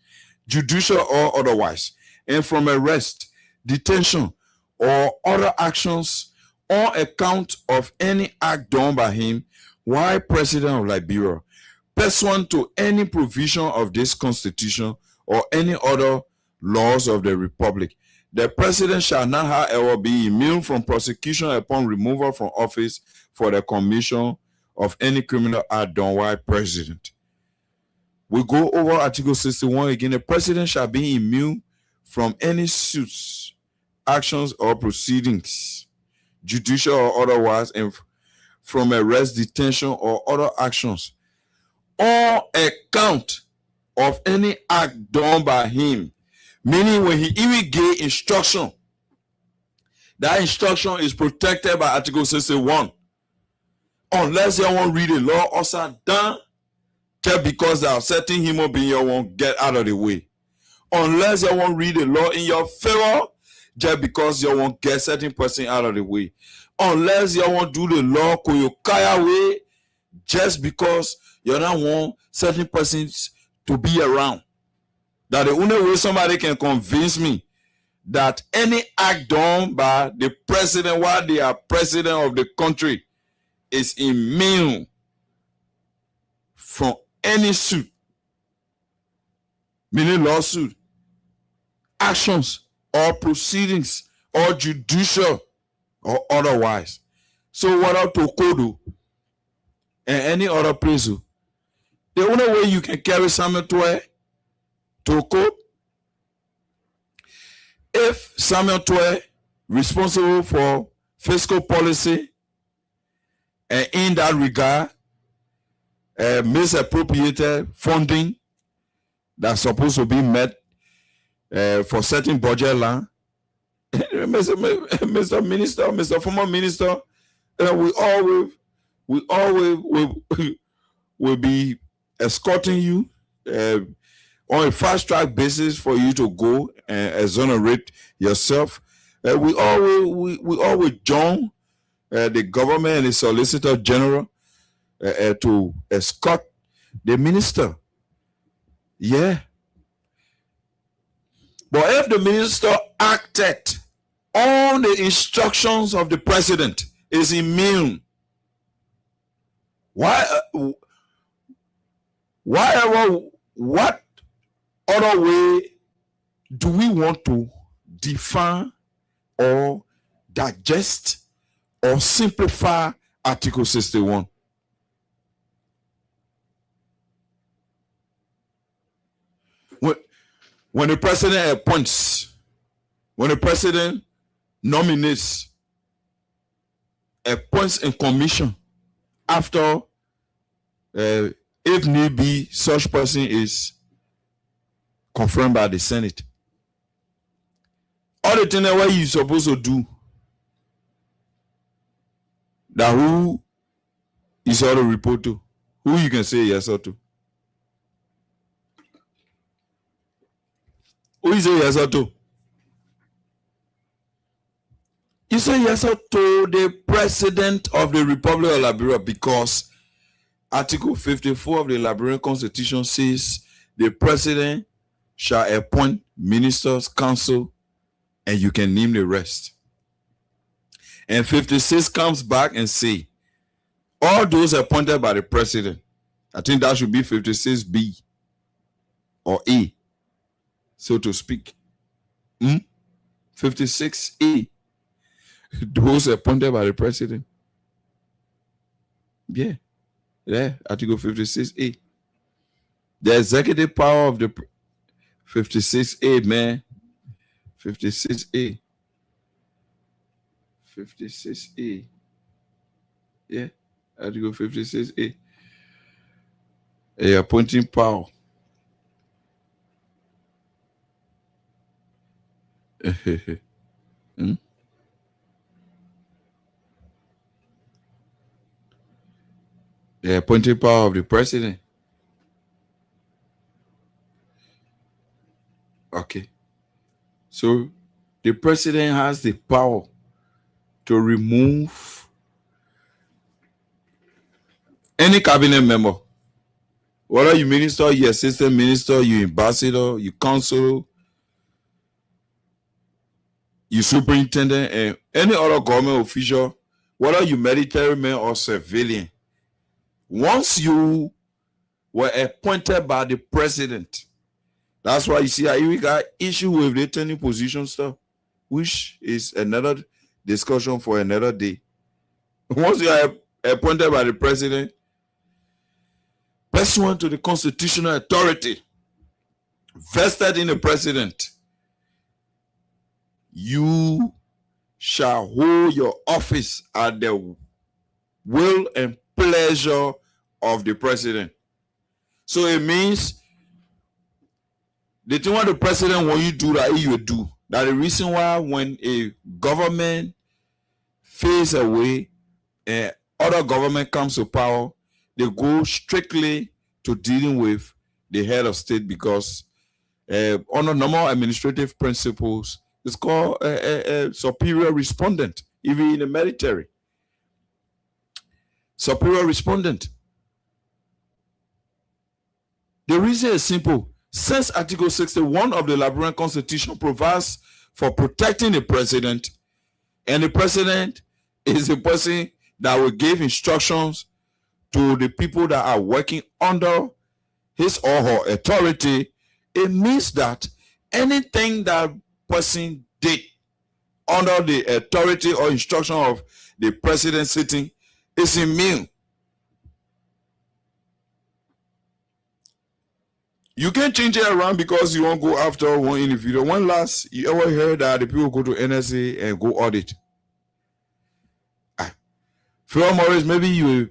judicial or otherwise, and from arrest, detention, or other actions on account of any act done by him while president of Liberia, pursuant to any provision of this constitution or any other laws of the republic. The president shall not, however, be immune from prosecution upon removal from office for the commission of any criminal act done while president. We go over Article 61 again. The president shall be immune from any suits, actions, or proceedings, judicial or otherwise, and from arrest, detention, or other actions on account of any act done by him. Meaning, when he even gave instruction, that instruction is protected by Article 61. Unless you want to read the law also done, just because they are setting him up in your won't get out of the way. Unless you want to read the law in your favor, just because you won't get certain person out of the way. Unless you want to do the law koyokaya way, just because you don't want certain persons to be around. That the only way somebody can convince me that any act done by the president while they are president of the country is immune from any suit, meaning lawsuit, actions, or proceedings, or judicial, or otherwise. So what out to Kodo and any other place, the only way you can carry Samuel to court, if Samuel Twe responsible for fiscal policy and in that regard misappropriated funding that's supposed to be met for certain budget line, Mr. Minister, Mr. Former Minister, we always will be escorting you on a fast track basis for you to go and exonerate yourself. We always join the government and the Solicitor General to escort the minister. Yeah. But if the minister acted on the instructions of the president, is immune. What other way do we want to define or digest or simplify Article 61? When the president appoints, when the president nominates, appoints and commission, after, if need be, such person is confirmed by the Senate. All the things that what you supposed to do, that who You saw the report too. Who you can say yes or to? Who you say yes or to? You say yes or to the President of the Republic of Liberia, because Article 54 of the Liberian Constitution says the President shall appoint ministers, council, and you can name the rest. And 56 comes back and say, all those appointed by the President, I think that should be 56B or A, so to speak. 56A, those appointed by the President. Yeah, Article 56A. The executive power of the 56A, man. 56A. 56A. Yeah, Article 56A. A appointing power. The appointing power of the President. Okay. So the President has the power to remove any cabinet member. Whether you minister, you assistant minister, you ambassador, you counsel, you superintendent, and any other government official, whether you military man or civilian. Once you were appointed by the President, that's why you see how we got issue with the turning position stuff, which is another discussion for another day. Once you are appointed by the President, pursuant to the constitutional authority vested in the President, you shall hold your office at the will and pleasure of the President. So it means the thing what the President want you to do, that you do. That the reason why when a government fades away and other government comes to power, they go strictly to dealing with the head of state, because under normal administrative principles, it's called a superior respondent, even in the military. Superior respondent. The reason is simple. Since Article 61 of the Liberian Constitution provides for protecting the President, and the President is the person that will give instructions to the people that are working under his or her authority, it means that anything that person did under the authority or instruction of the President sitting is immune. You can't change it around because you won't go after one individual. When last you ever heard that the people go to NSA and go audit? Phil Morris, maybe you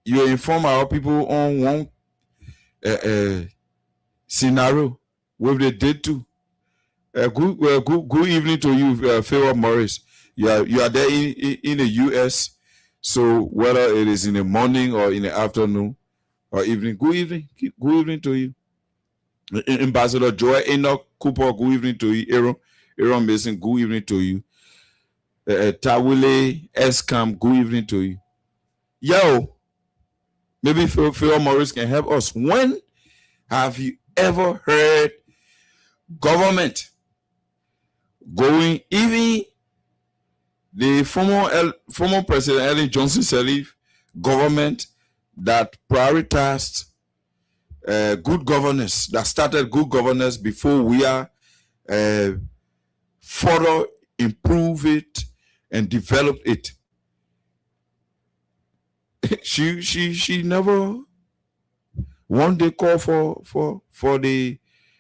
inform our people on one scenario where they did too. Good evening to you, Phil Morris. You are there in the US, so whether it is in the morning or in the afternoon or evening, good evening to you. Ambassador Joy Enoch Cooper, good evening to you. Aaron Mason, good evening to you. Tawile Escam, good evening to you. Yo, maybe Phil Morris can help us. When have you ever heard government going, even the former President Ellen Johnson Sirleaf government that prioritized good governance, that started good governance before we are further improve it and develop it? she never one day call for the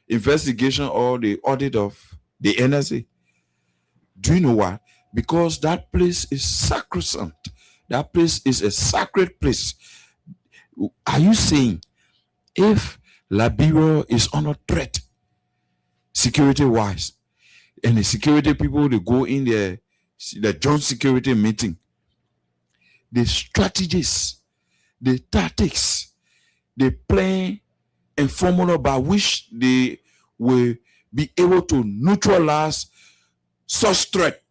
investigation or the audit of the NSA. Do you know why? Because that place is sacrosanct. That place is a sacred place. Are you saying if Liberia is under threat, security wise, and the security people, they go in the joint security meeting, the strategies, the tactics, the plan and formula by which they will be able to neutralize such threat.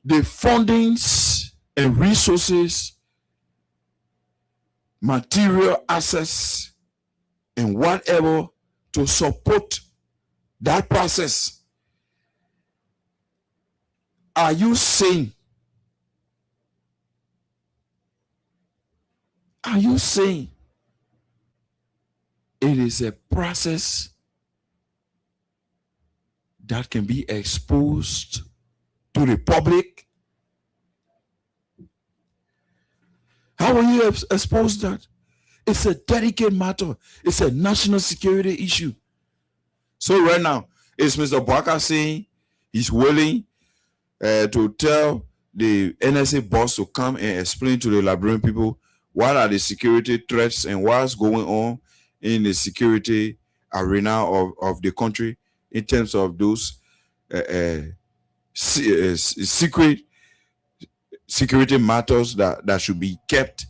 The fundings and resources, material access, and whatever to support that process. Are you saying? Are you saying it is a process that can be exposed to the public? How will you expose that? It's a delicate matter. It's a national security issue. So right now, is Mr. Barker saying he's willing to tell the NSA boss to come and explain to the Liberian people what are the security threats and what's going on in the security arena of the country in terms of those security matters that should be kept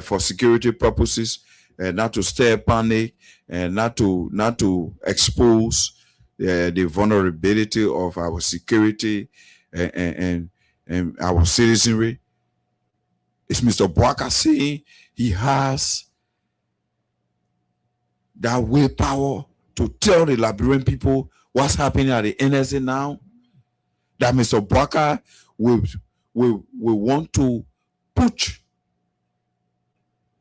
for security purposes, not to stir panic and not to expose the vulnerability of our security and our citizenry. Is Mr. Barker saying he has that willpower to tell the Liberian people what's happening at the NSA now? That Mr. Barker will want to push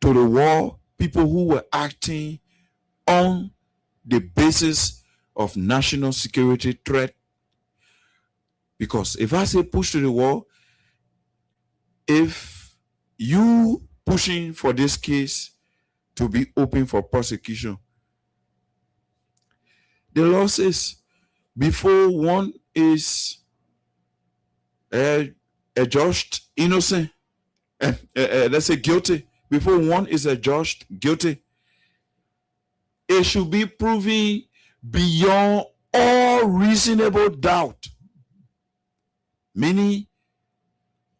to the wall people who were acting on the basis of national security threat? Because if I say push to the wall, if you pushing for this case to be open for prosecution, the law says before one is adjudged innocent, let's say guilty, before one is adjudged guilty, it should be proven beyond all reasonable doubt. Meaning,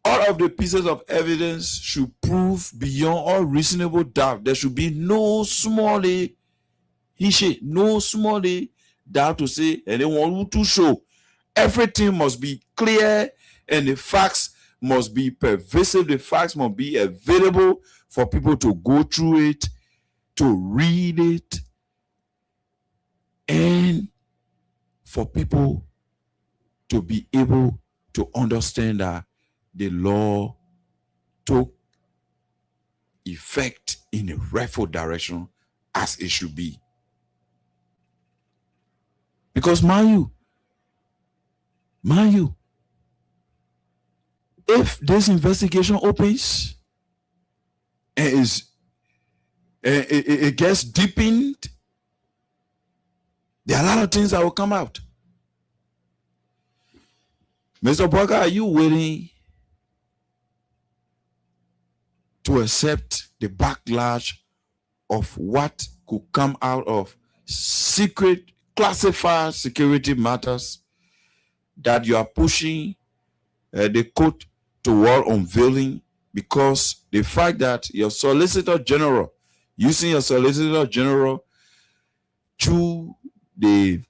all of the pieces of evidence should prove beyond all reasonable doubt. There should be no small doubt to say anyone to show. Everything must be clear and the facts must be pervasive. The facts must be available for people to go through it, to read it, and for people to be able to understand that the law took effect in a rightful direction as it should be. Because mind you, if this investigation opens and it gets deepened, there are a lot of things that will come out. Mr. Barker, are you willing to accept the backlash of what could come out of secret, classified security matters that you are pushing the court toward unveiling? Because the fact that your Solicitor General, using your Solicitor General through the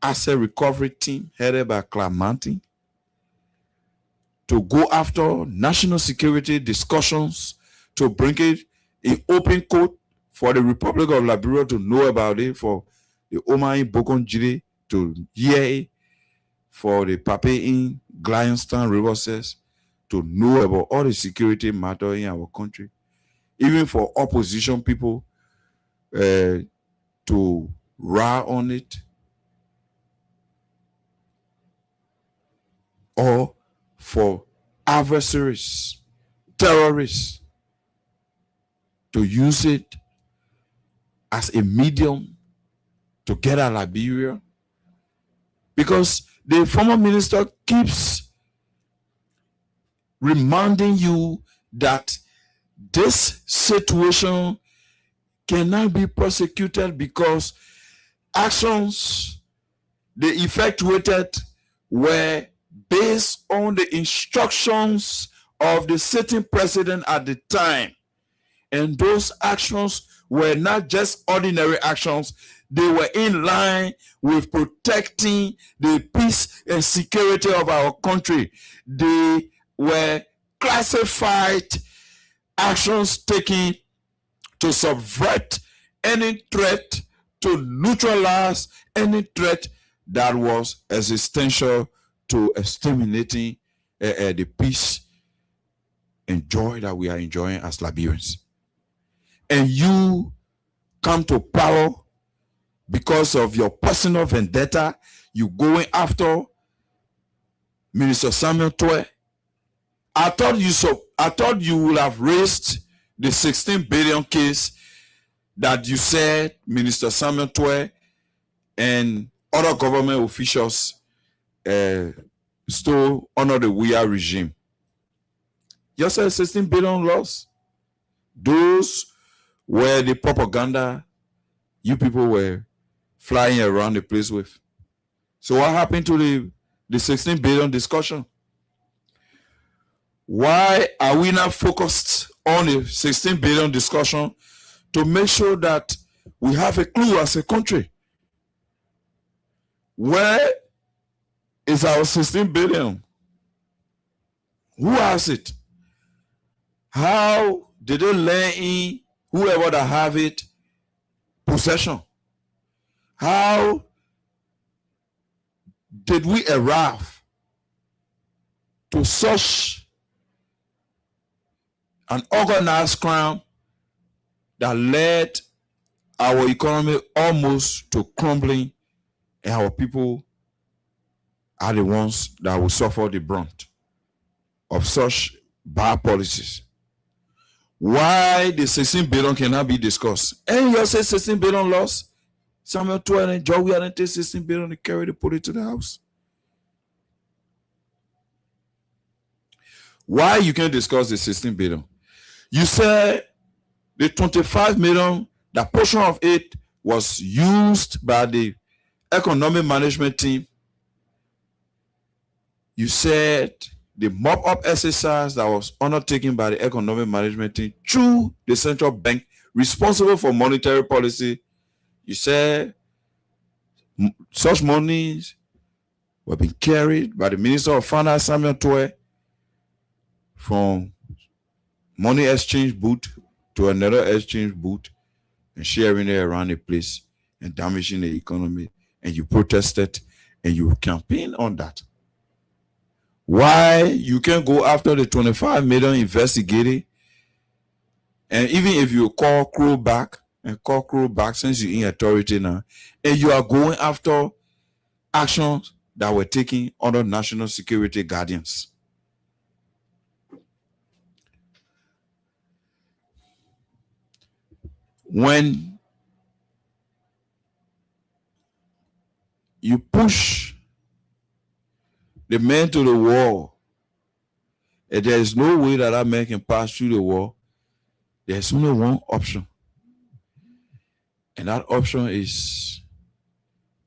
asset recovery team headed by Clark Martin to go after national security discussions, to bring it in open court for the Republic of Liberia to know about it, for the Omai Bokonjiri to hear it, for the Pape in Glionstown Riverside to know about all the security matter in our country, even for opposition people to ride on it, or for adversaries, terrorists, to use it as a medium to get at Liberia. Because the former minister keeps reminding you that this situation cannot be prosecuted because actions they effectuated were based on the instructions of the sitting president at the time. And those actions were not just ordinary actions, they were in line with protecting the peace and security of our country. They were classified actions taken to subvert any threat, to neutralize any threat that was existential to stimulating the peace and joy that we are enjoying as Liberians. And you come to power because of your personal vendetta. You going after Minister Samuel Tweh. I thought you would have raised the 16 billion case that you said Minister Samuel Tweh and other government officials stole under the WIA regime. You said 16 billion loss. Those were the propaganda you people were flying around the place with. So what happened to the 16 billion discussion? Why are we not focused on the 16 billion discussion to make sure that we have a clue as a country? Where is our 16 billion? Who has it? How did they lay in whoever that have it possession? How did we arrive to such an organized crime that led our economy almost to crumbling, and our people are the ones that will suffer the brunt of such bad policies? Why the 16 billion cannot be discussed? And you say 16 billion loss. Samuel Tweh and Joey hadn't take 16 billion to carry the police to the house. Why you can't discuss the 16 billion? You said the 25 million, that portion of it was used by the economic management team. You said the mop-up exercise that was undertaken by the economic management team through the central bank responsible for monetary policy. You said such monies were being carried by the Minister of Finance, Samuel Tweh, from money exchange booth to another exchange booth and sharing it around the place and damaging the economy. And you protested and you campaigned on that. Why you can't go after the 25 million investigated? And even if you call Crow back, since you're in authority now, and you are going after actions that were taken under national security guardians. When you push the man to the wall, and there is no way that man can pass through the wall, there's only one option. And that option is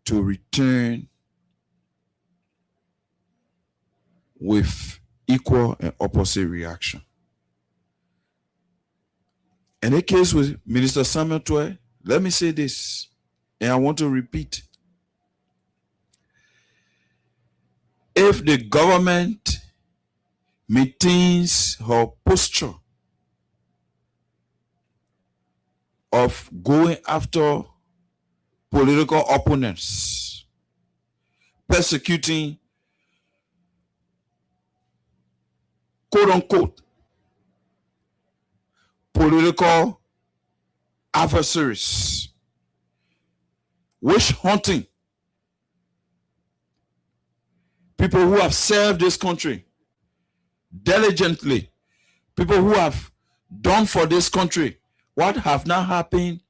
to return with equal and opposite reaction. In the case with Minister Samuel Tweh, let me say this, and I want to repeat. If the government maintains her posture of going after political opponents, persecuting, quote unquote, political adversaries, witch hunting people who have served this country diligently, people who have done for this country what have not happened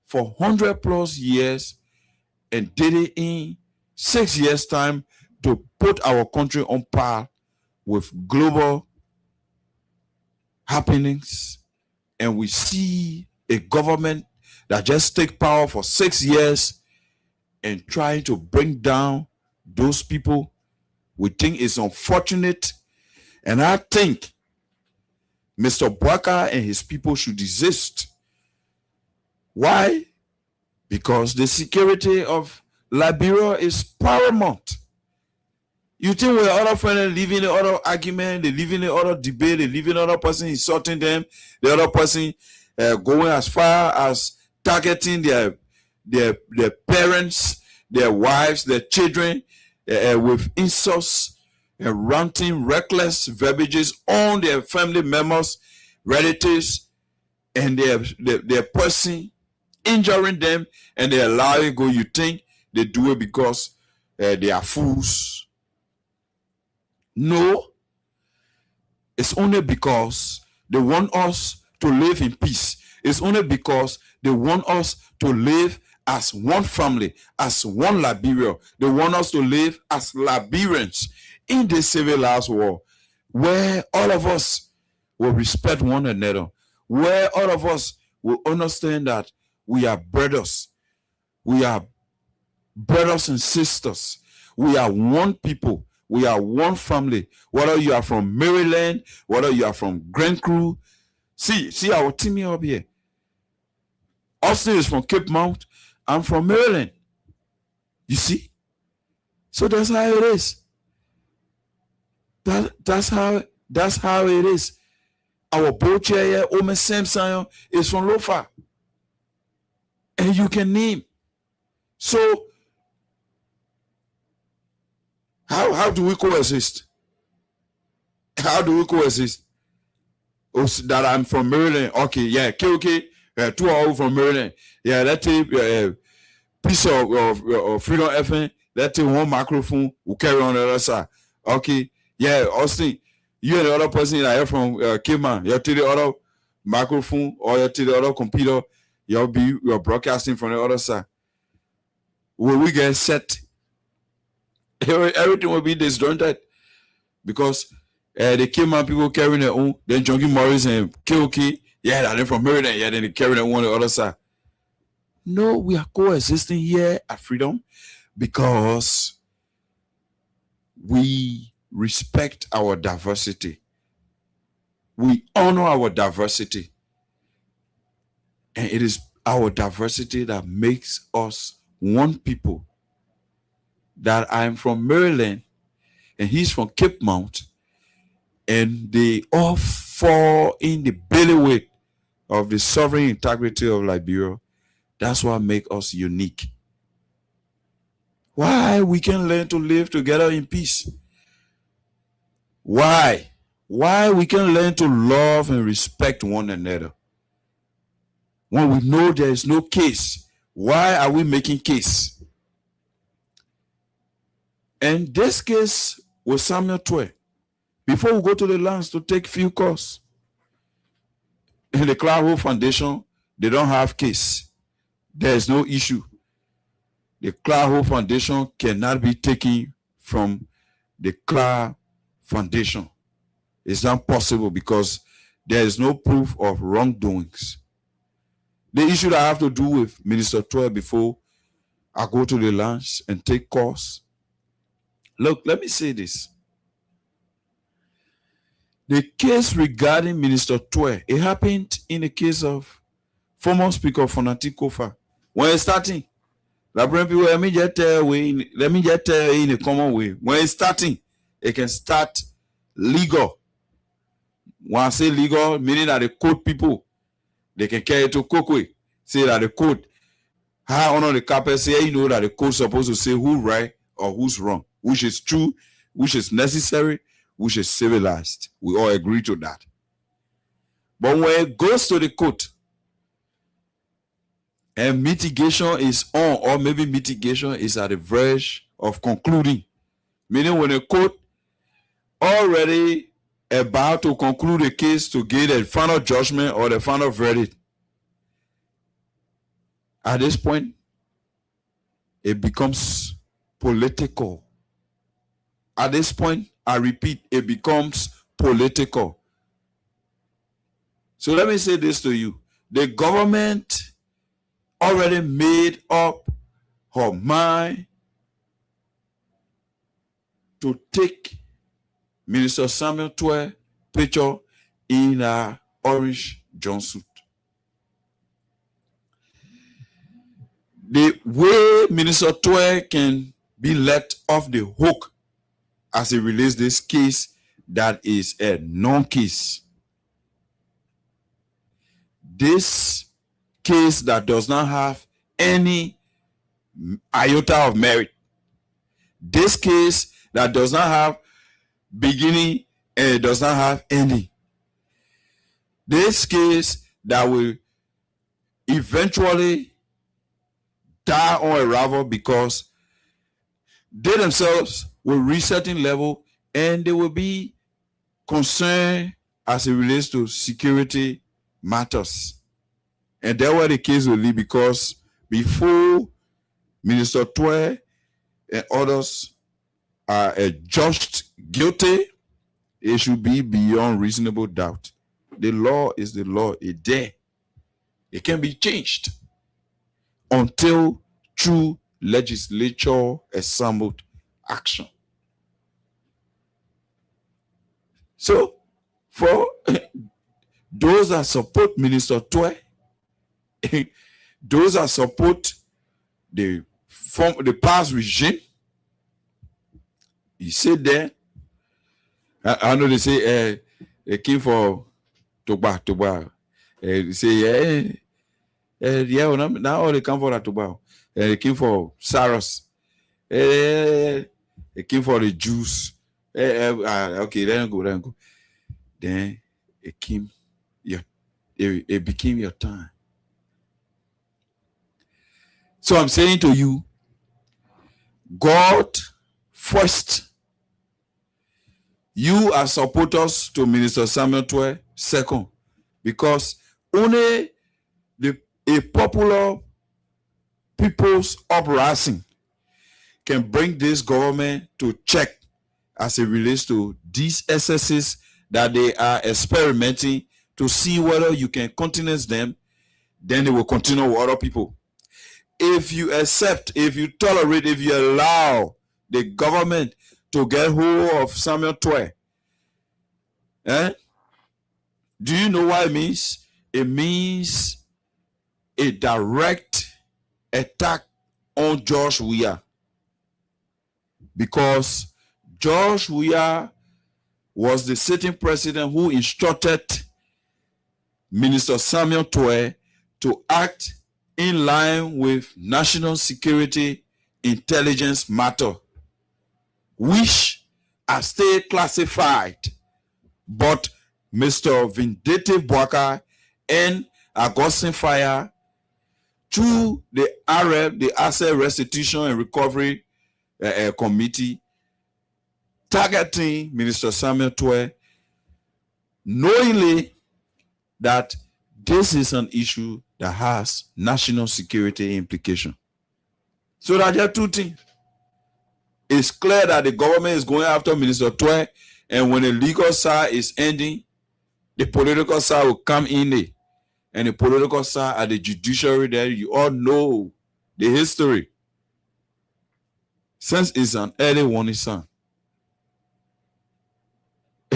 for 100+ years and did it in 6 years' time to put our country on par with global happenings. And we see a government that just take power for 6 years and trying to bring down those people We think it's unfortunate. And I think Mr. Bouaka and his people should desist. Why? Because the security of Liberia is paramount. You think when other friends live in the other argument, they live in the other debate, they live in the other person insulting them, the other person going as far as targeting their parents, their wives, their children with insults and ranting, reckless verbiages on their family members, relatives, and their person, injuring them, and they allow it go. You think they do it because they are fools? No, it's only because they want us to live in peace. It's only because they want us to live as one family, as one Liberia. They want us to live as Liberians in this civilized world, where all of us will respect one another, where all of us will understand that we are brothers. We are brothers and sisters. We are one people. We are one family. Whether you are from Maryland, whether you are from Grand Crew. See our team here up here. Austin is from Cape Mount. I'm from Maryland. You see? So that's how it is. That's how it is. Our boat here, Omen Samson, is from Lofa. And you can name. So how do we coexist? How do we coexist? Oh, that I'm from Maryland. Okay, yeah, okay. 2 hours from Maryland. Yeah, that take piece of Freedom FM. That take one microphone. We'll carry on the other side. Okay, yeah, Austin. You and the other person that are from Cayman. You take the other microphone or you take the other computer. You're broadcasting from the other side. When we get set, everything will be disjointed because the Cayman people carrying their own. Then Junkie Morris and KOK, yeah, they're from Maryland. Yeah, then they carry their own on the other side. No, we are coexisting here at Freedom because we respect our diversity. We honor our diversity. And it is our diversity that makes us one people. That I'm from Maryland and he's from Cape Mount, and they all fall in the bailiwick of the sovereign integrity of Liberia. That's what makes us unique. Why we can learn to live together in peace? Why we can learn to love and respect one another? When we know there is no case, why are we making case? And this case with Samuel Twe, before we go to the lands to take few calls, in the Clark Hole Foundation, they don't have case. There is no issue. The Clark Hole Foundation cannot be taken from the Clark Foundation. It's not possible because there is no proof of wrongdoings. The issue that I have to do with Minister Twe before I go to the lands and take calls. Look, let me say this. The case regarding Minister Twe, it happened in the case of former Speaker Fonati Kofa. When it's starting, people, let me just tell you in a common way. When it's starting, it can start legal. When I say legal, meaning that the court people, they can carry it to Kokwe. Say that the court, high honor the carpet, say you know that the court is supposed to say who's right or who's wrong, which is true, which is necessary, which is civilized. We all agree to that. But when it goes to the court and mitigation is on, or maybe mitigation is at the verge of concluding, meaning when the court already about to conclude the case to get a final judgment or the final verdict, at this point, it becomes political. At this point, I repeat, it becomes political. So let me say this to you. The government already made up her mind to take Minister Samuel Tweh picture in a orange jumpsuit. The way Minister Tweh can be let off the hook as it relates this case that is a non-case. This case that does not have any iota of merit. This case that does not have beginning and it does not have ending. This case that will eventually die on arrival because they themselves will reach certain level and they will be concerned as it relates to security matters. And that's where the case will lead, because before Minister Tweh and others are judged guilty, it should be beyond reasonable doubt. The law is the law. It's there. It can be changed until true legislature assembled action. So, for those that support Minister Tweh, those that support the past regime, he said there, I know they say they came for Toba. They say, yeah, now all they come for Toba. They came for Saros. They came for the Jews. Okay, let them go. Then it came, it became your time. So I'm saying to you, God first. You are supporters to Minister Samuel Tweh second, because only a popular people's uprising can bring this government to check as it relates to these excesses that they are experimenting, to see whether you can countenance them, then they will continue with other people. If you accept, if you tolerate, if you allow the government to get hold of Samuel Tweh, do you know what it means? It means a direct attack on George Weah, because George Weah was the sitting president who instructed Minister Samuel Tweh to act in line with national security intelligence matter, which are still classified. But Mr. Vindictive Bwaka and Augustine Fire, through the AREB, the Asset Restitution and Recovery Committee, targeting Minister Samuel Tweh, knowingly that this is an issue that has national security implication. So that there are two things. It's clear that the government is going after Minister Tweh, and when the legal side is ending, the political side will come in there. And the political side at the judiciary there, you all know the history. Since it's an early warning sign.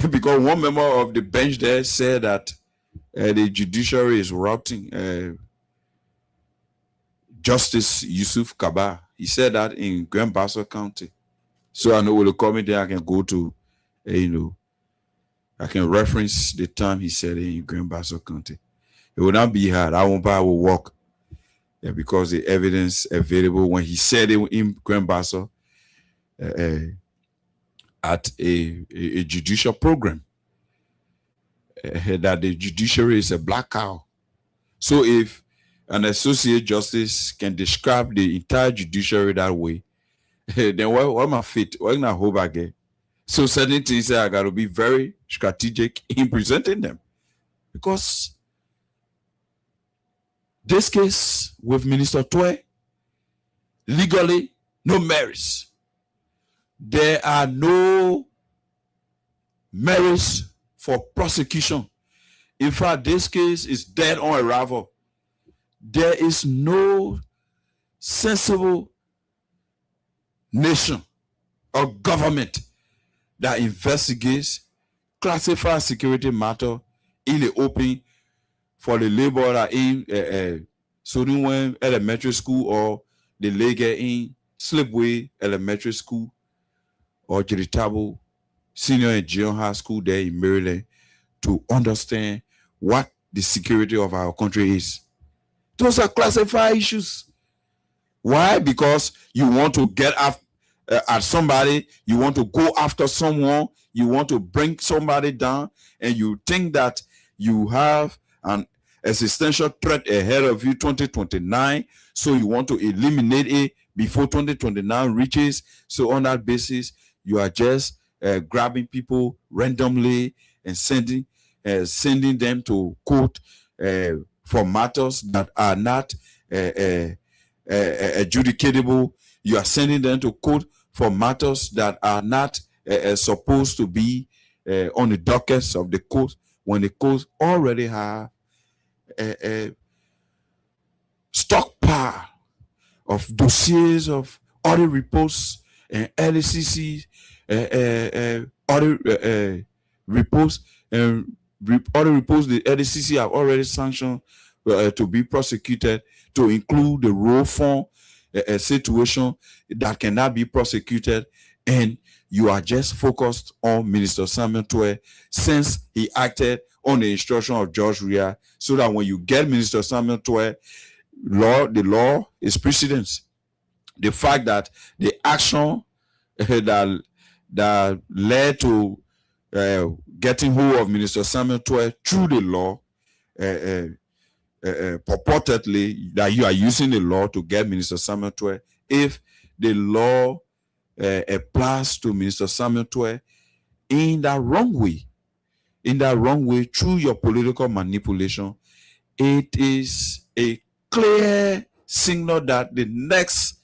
Because one member of the bench there said that the judiciary is rotting. Justice Yusuf Kaba, he said that in Grand Bassa County. So I know with the comment there, I can go to, I can reference the time he said it in Grand Bassa County. It will not be hard. I will walk. Because the evidence available when he said it in Grand Bassa at a judicial program, that the judiciary is a black cow. So if an associate justice can describe the entire judiciary that way, then what am I fit? What can I hope I get? So certain things I got to be very strategic in presenting them, because this case with Minister Tweh, legally, no merits. There are no merits for prosecution. In fact, this case is dead on arrival. There is no sensible nation or government that investigates classified security matter in the open for the laborer in Sodinwen Elementary School or the labor in Slipway Elementary School or Jiritabo Senior and Junior High School there in Maryland to understand what the security of our country is. Those are classified issues. Why? Because you want to get at somebody, you want to go after someone, you want to bring somebody down, and you think that you have an existential threat ahead of you 2029, so you want to eliminate it before 2029 reaches. So on that basis, you are just grabbing people randomly and sending them to court for matters that are not adjudicatable. You are sending them to court for matters that are not supposed to be on the dockets of the court when the courts already have a stockpile of dossiers of audit reports and LCC audit reports and audit reports the LCC have already sanctioned to be prosecuted, to include the raw fund situation that cannot be prosecuted, and you are just focused on Minister Samuel Tweh since he acted on the instruction of George Weah, so that when you get Minister Samuel Tweh, the law is precedence. The fact that the action that led to getting hold of Minister Samuel Tweh through the law, purportedly that you are using the law to get Minister Samuel Tweh, if the law applies to Minister Samuel Tweh in that wrong way through your political manipulation, it is a clear signal that the next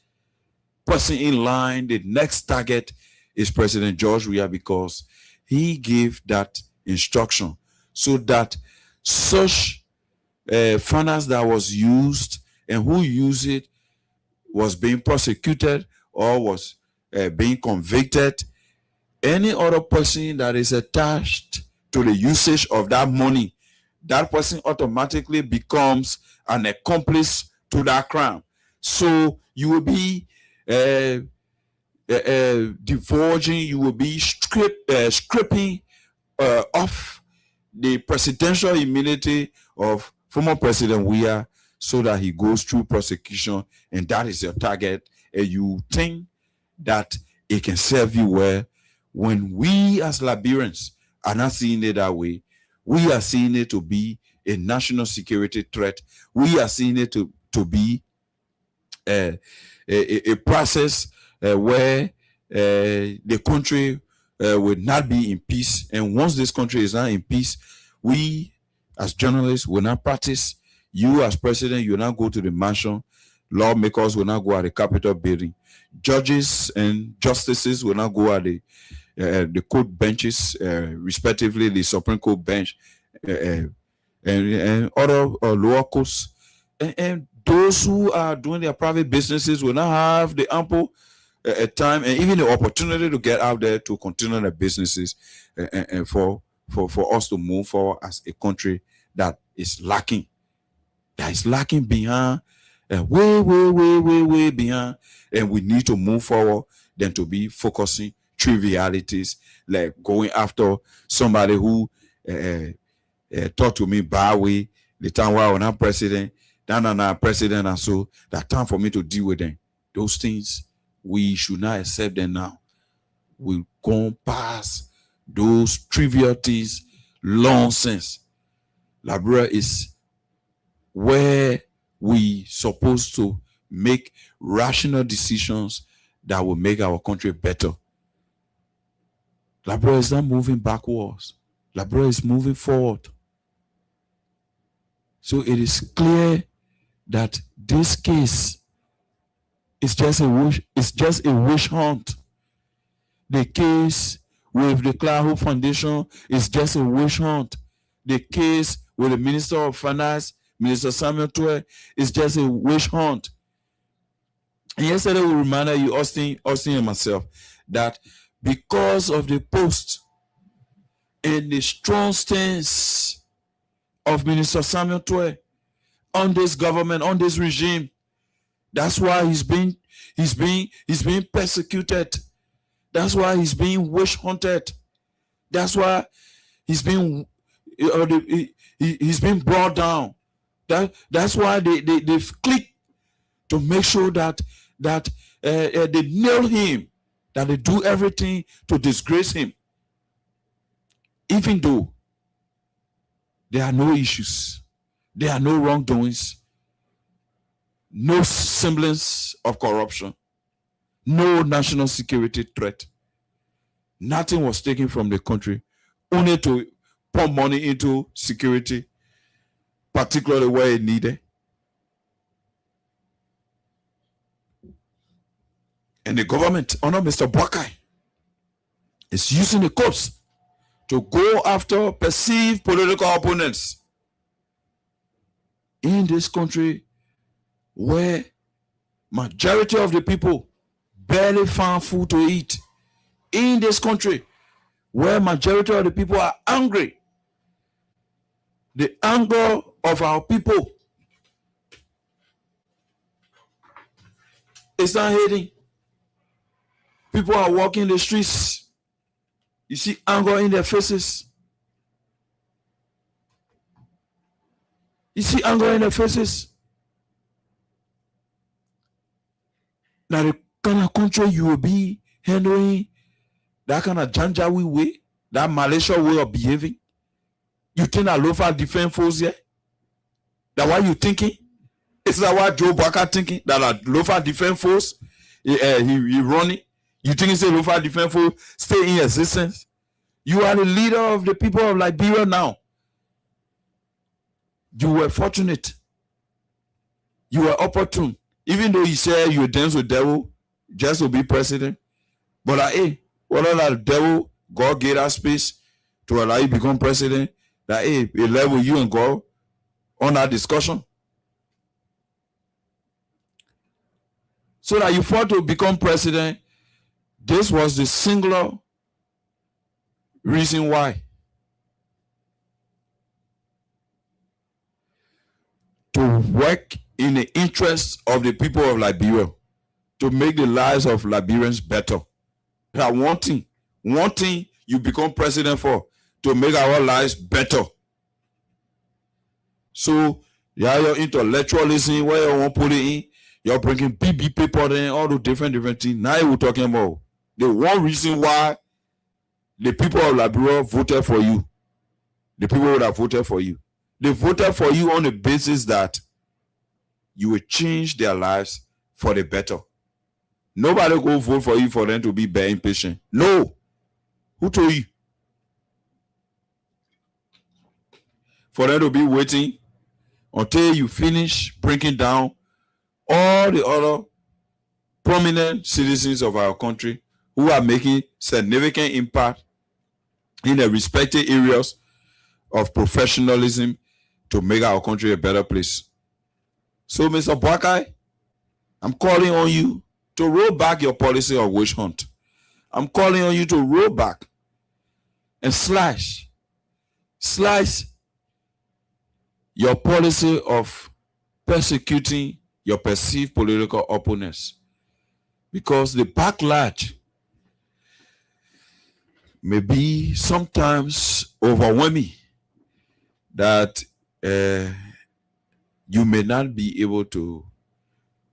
person in line, the next target is President George Weah, because he gave that instruction so that such finance that was used and who used it was being prosecuted or was being convicted. Any other person that is attached to the usage of that money, that person automatically becomes an accomplice to that crime. So you will be divulging, you will be stripping off the presidential immunity of former President Weah so that he goes through prosecution, and that is your target, and you think that it can serve you well, when we as Liberians are not seeing it that way. We are seeing it to be a national security threat. We are seeing it to be a process where the country will not be in peace. And once this country is not in peace, we as journalists will not practice. You as president, you will not go to the mansion. Lawmakers will not go at the Capitol building. Judges and justices will not go at the court benches, respectively, the Supreme Court bench and other lower courts. And those who are doing their private businesses will not have the ample time and even the opportunity to get out there to continue their businesses, and for us to move forward as a country that is lacking behind, way behind, and we need to move forward than to be focusing trivialities like going after somebody who talked to me bad way the time while I was not president, president, and so that time for me to deal with them. Those things, we should not accept them now. We'll go past those trivial things long since. Liberia is where we supposed to make rational decisions that will make our country better. Liberia is not moving backwards. Liberia is moving forward. So it is clear that this case is just a wish hunt. The case with the Claro Foundation is just a wish hunt. The case with the Minister of Finance, Minister Samuel Tweh, is just a wish hunt. And yesterday we reminded you, Austin and myself, that because of the post and the strong stance of Minister Samuel Twe on this government, on this regime. That's why he's being persecuted. That's why he's being witch hunted. That's why he's being brought down. That's why they've clicked to make sure that they nail him, that they do everything to disgrace him, even though there are no issues, there are no wrongdoings, no semblance of corruption, no national security threat. Nothing was taken from the country, only to pump money into security, particularly where it needed. And the government, under Mr. Boakai, is using the courts to go after perceived political opponents in this country where majority of the people barely found food to eat. In this country where majority of the people are angry. The anger of our people is not hating. People are walking the streets. You see anger in their faces. You see anger in their faces. Now the kind of country you will be handling that kind of Janjaweed way, that Malaysia way of behaving. You think that Lofa defend force here? That what you thinking? Is that what Joe Boakai thinking? That Lofa defend force, he running? You think it's a Lofa defend force stay in existence? You are the leader of the people of Liberia now. You were fortunate. You were opportune. Even though you said you dance with devil just to be president. But hey, whether that devil, God gave that space to allow you to become president, that hey, a level you and God on that discussion. So that you fought to become president, this was the singular reason why. To work in the interest of the people of Liberia, to make the lives of Liberians better. That one thing you become president for, to make our lives better. So, yeah, your intellectualism, where you want to put it in, you're bringing BB paper in, all the different things. Now we're talking about the one reason why the people of Liberia voted for you. The people would have voted for you. They voted for you on the basis that you will change their lives for the better. Nobody go vote for you for them to be very impatient. No. Who told you? For them to be waiting until you finish breaking down all the other prominent citizens of our country who are making significant impact in the respective areas of professionalism to make our country a better place. So, Mr. Boakai, I'm calling on you to roll back your policy of witch hunt. I'm calling on you to roll back and slice your policy of persecuting your perceived political opponents, because the backlash may be sometimes overwhelming that you may not be able to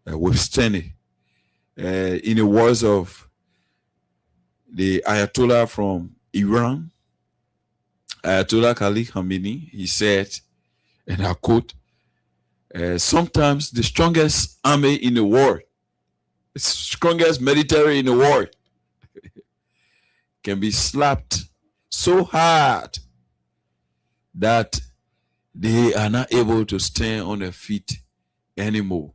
withstand it. In the words of the Ayatollah from Iran, Ayatollah Ali Khamenei, he said, and I quote, sometimes the strongest army in the world, the strongest military in the world, can be slapped so hard that they are not able to stand on their feet anymore.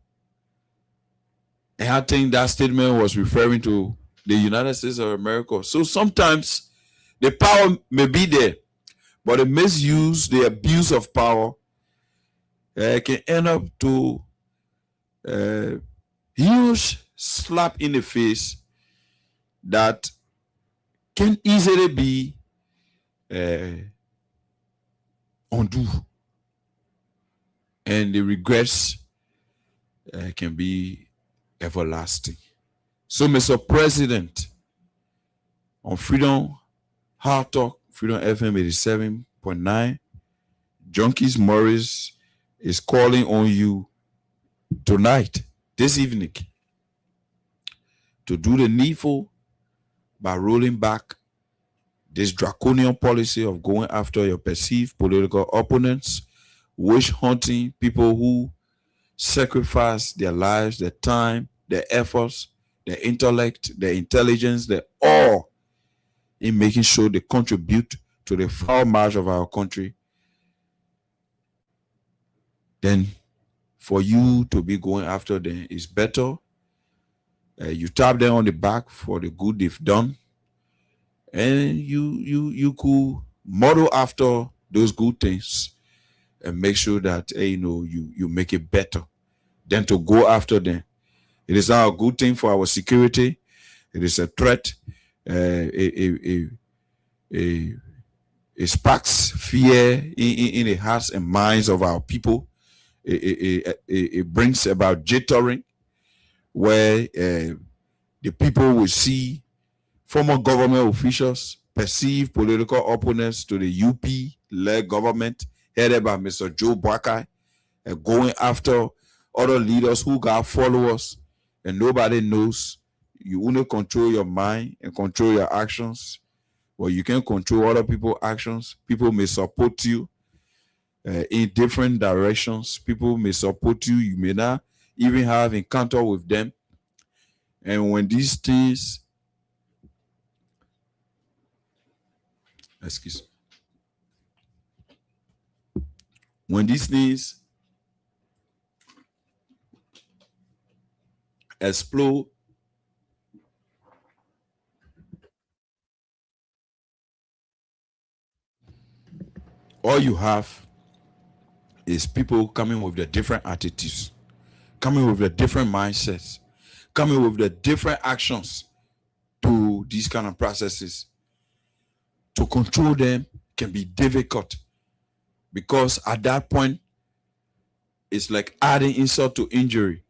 And I think that statement was referring to the United States of America. So sometimes the power may be there, but the misuse, the abuse of power can end up to huge slap in the face that can easily be undo, and the regrets can be everlasting. So, Mr. President, on Freedom Hard Talk, Freedom FM 87.9, Junkies Morris is calling on you tonight, this evening, to do the needful by rolling back this draconian policy of going after your perceived political opponents, witch hunting people who sacrifice their lives, their time, their efforts, their intellect, their intelligence, their all in making sure they contribute to the foul march of our country. Then for you to be going after them is better. You tap them on the back for the good they've done, and you could model after those good things and make sure that you make it better than to go after them. It is not a good thing for our security. It is a threat. It sparks fear in the hearts and minds of our people. It brings about jittering, where the people will see former government officials, perceived political opponents to the UP-led government headed by Mr. Joe Boakai, going after other leaders who got followers, and nobody knows. You only control your mind and control your actions. Well, you can control other people's actions. People may support you in different directions. People may support you. You may not even have encounter with them. And when these things, when these things explode, all you have is people coming with their different attitudes, coming with their different mindsets, coming with their different actions to these kind of processes. To control them can be difficult, because at that point, it's like adding insult to injury.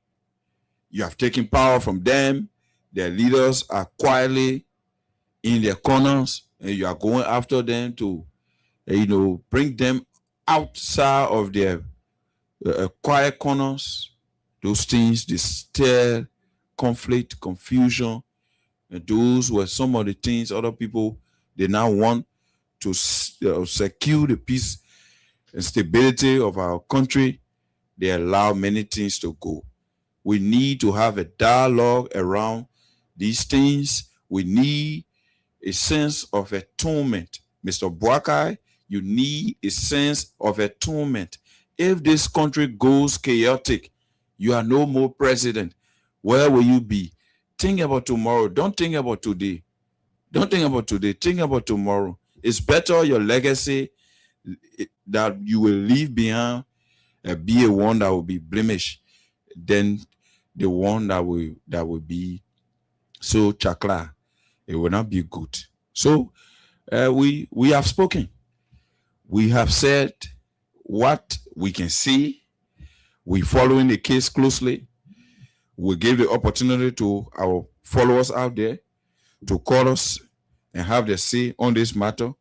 You have taken power from them. Their leaders are quietly in their corners, and you are going after them to bring them outside of their quiet corners. Those things, they stir conflict, confusion, and those were some of the things other people, they now want to secure the peace and stability of our country. They allow many things to go. We need to have a dialogue around these things. We need a sense of atonement. Mr. Boakai, you need a sense of atonement. If this country goes chaotic, you are no more president. Where will you be? Think about tomorrow. Don't think about today. Don't think about today. Think about tomorrow. It's better your legacy that you will leave behind be a one that will be blemished than the one that will be so chakla. It will not be good. So we have spoken. We have said what we can see. We're following the case closely. We give the opportunity to our followers out there to call us and have their say on this matter.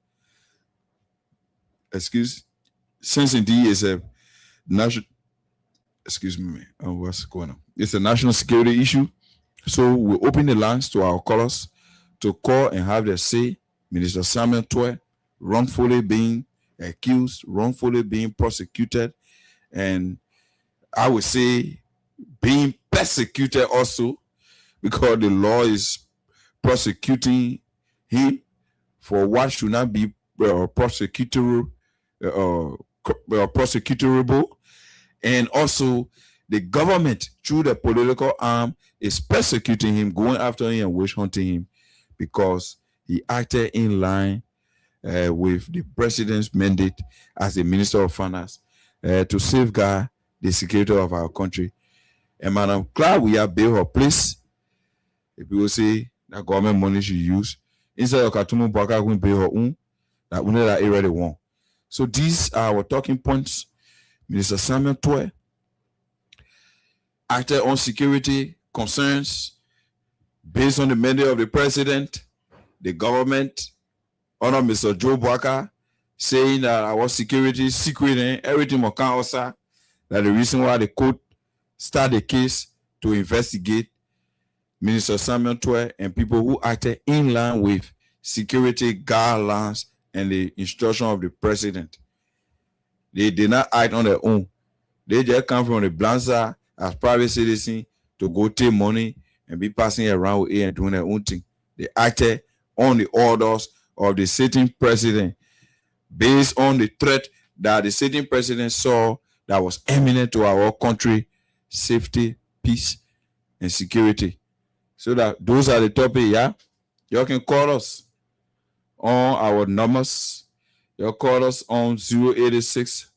Since indeed it's a national, what's going on? It's a national security issue. So we open the lines to our callers to call and have their say. Minister Samuel Tway, wrongfully being accused, wrongfully being prosecuted, and I would say being persecuted also, because the law is prosecuting him for what should not be prosecutorable, and also the government through the political arm is persecuting him, going after him and witch hunting him, because he acted in line with the president's mandate as the Minister of Finance to safeguard the security of our country. And I'm glad we have built a place. If people say that government money should use Instead of Katumu Bwaka going pay her own, that we know that area they want. So these are our talking points. Minister Samuel Tway acted on security concerns based on the mandate of the president, the government, under Mr. Joe Bwaka, saying that our security is secret and everything will come outside. That the reason why the court start the case to investigate Minister Samuel Tway and people who acted in line with security guidelines and the instruction of the president. They did not act on their own. They just come from the blind side as private citizens to go take money and be passing around with it and doing their own thing. They acted on the orders of the sitting president based on the threat that the sitting president saw that was imminent to our country, safety, peace, and security. So that those are the topics, yeah? You can call us on our numbers. You call us on 086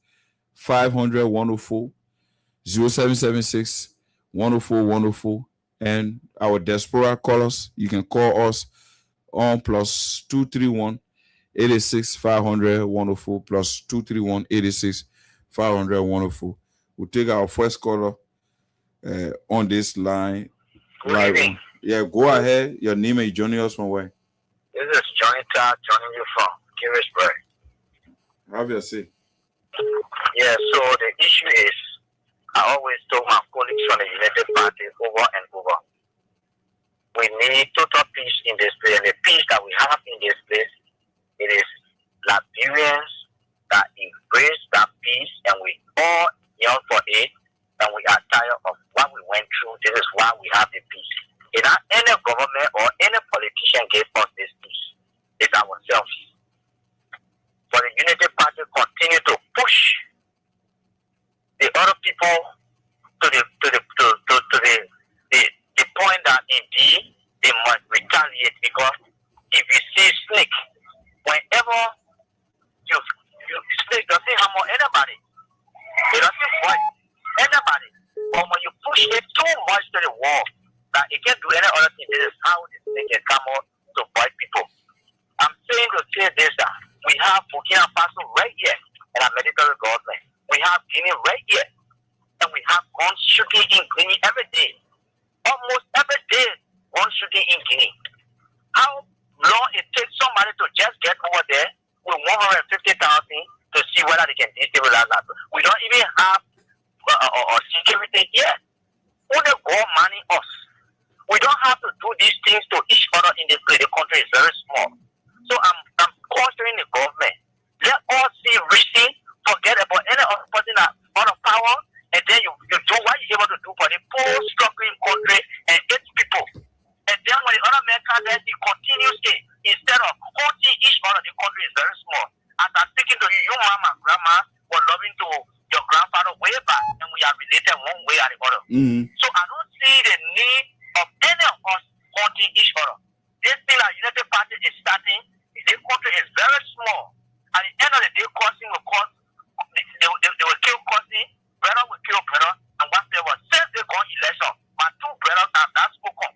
500 104, 0776 104 104, and our diaspora callers. You can call us on plus 231 86 500 104 plus 231 86 500 104. We'll take our first caller on this line. Live on. Yeah, go ahead. Your name and joining us from where? This is Johnny Todd joining you from Kingsbury. Have you say? Yeah, so the issue is, I always told my colleagues from the United Party over and over, we need total peace in this place. And the peace that we have in this place, it is Liberians that embrace that peace, and we all yell for it, and we are tired of what we went through. This is why we have the peace. It's not any government or any politician gave us this peace. It's ourselves. For the Unity Party continue to push the other people to the point that indeed they must retaliate, because if you see snake, whenever you snake doesn't harm anybody, it doesn't bite anybody. But when you push it too much to the wall, that it can't do any other thing, this is how the snake can come out to bite people. I'm saying to say this, that we have Burkina Faso right here in our military government. We have Guinea right here. And we have gun shooting in Guinea every day. Almost every day, gun shooting in Guinea. How long it takes somebody to just get over there with 150,000 to see whether they can destabilize that? We don't even have security here. Who they go money us? We don't have to do these things to each other in this place. The country is very small. So I'm cautioning the government. Let us see reason, forget about any other person that out of power, and then you do what you're able to do for the poor, struggling country and its people. And then when the other man comes there, he continues it. Instead of hurting each other, the country is very small. As I'm speaking to you, your mama and grandma were loving to your grandfather way back, and we are related one way or the other. Mm-hmm. So I don't see the need of any of us hurting each other. This thing that United Party is starting, the country is very small. At the end of the day, cousin will cause, they will kill cousin, brother will kill brother, and whatever. Since they go election, my two brothers have not spoken.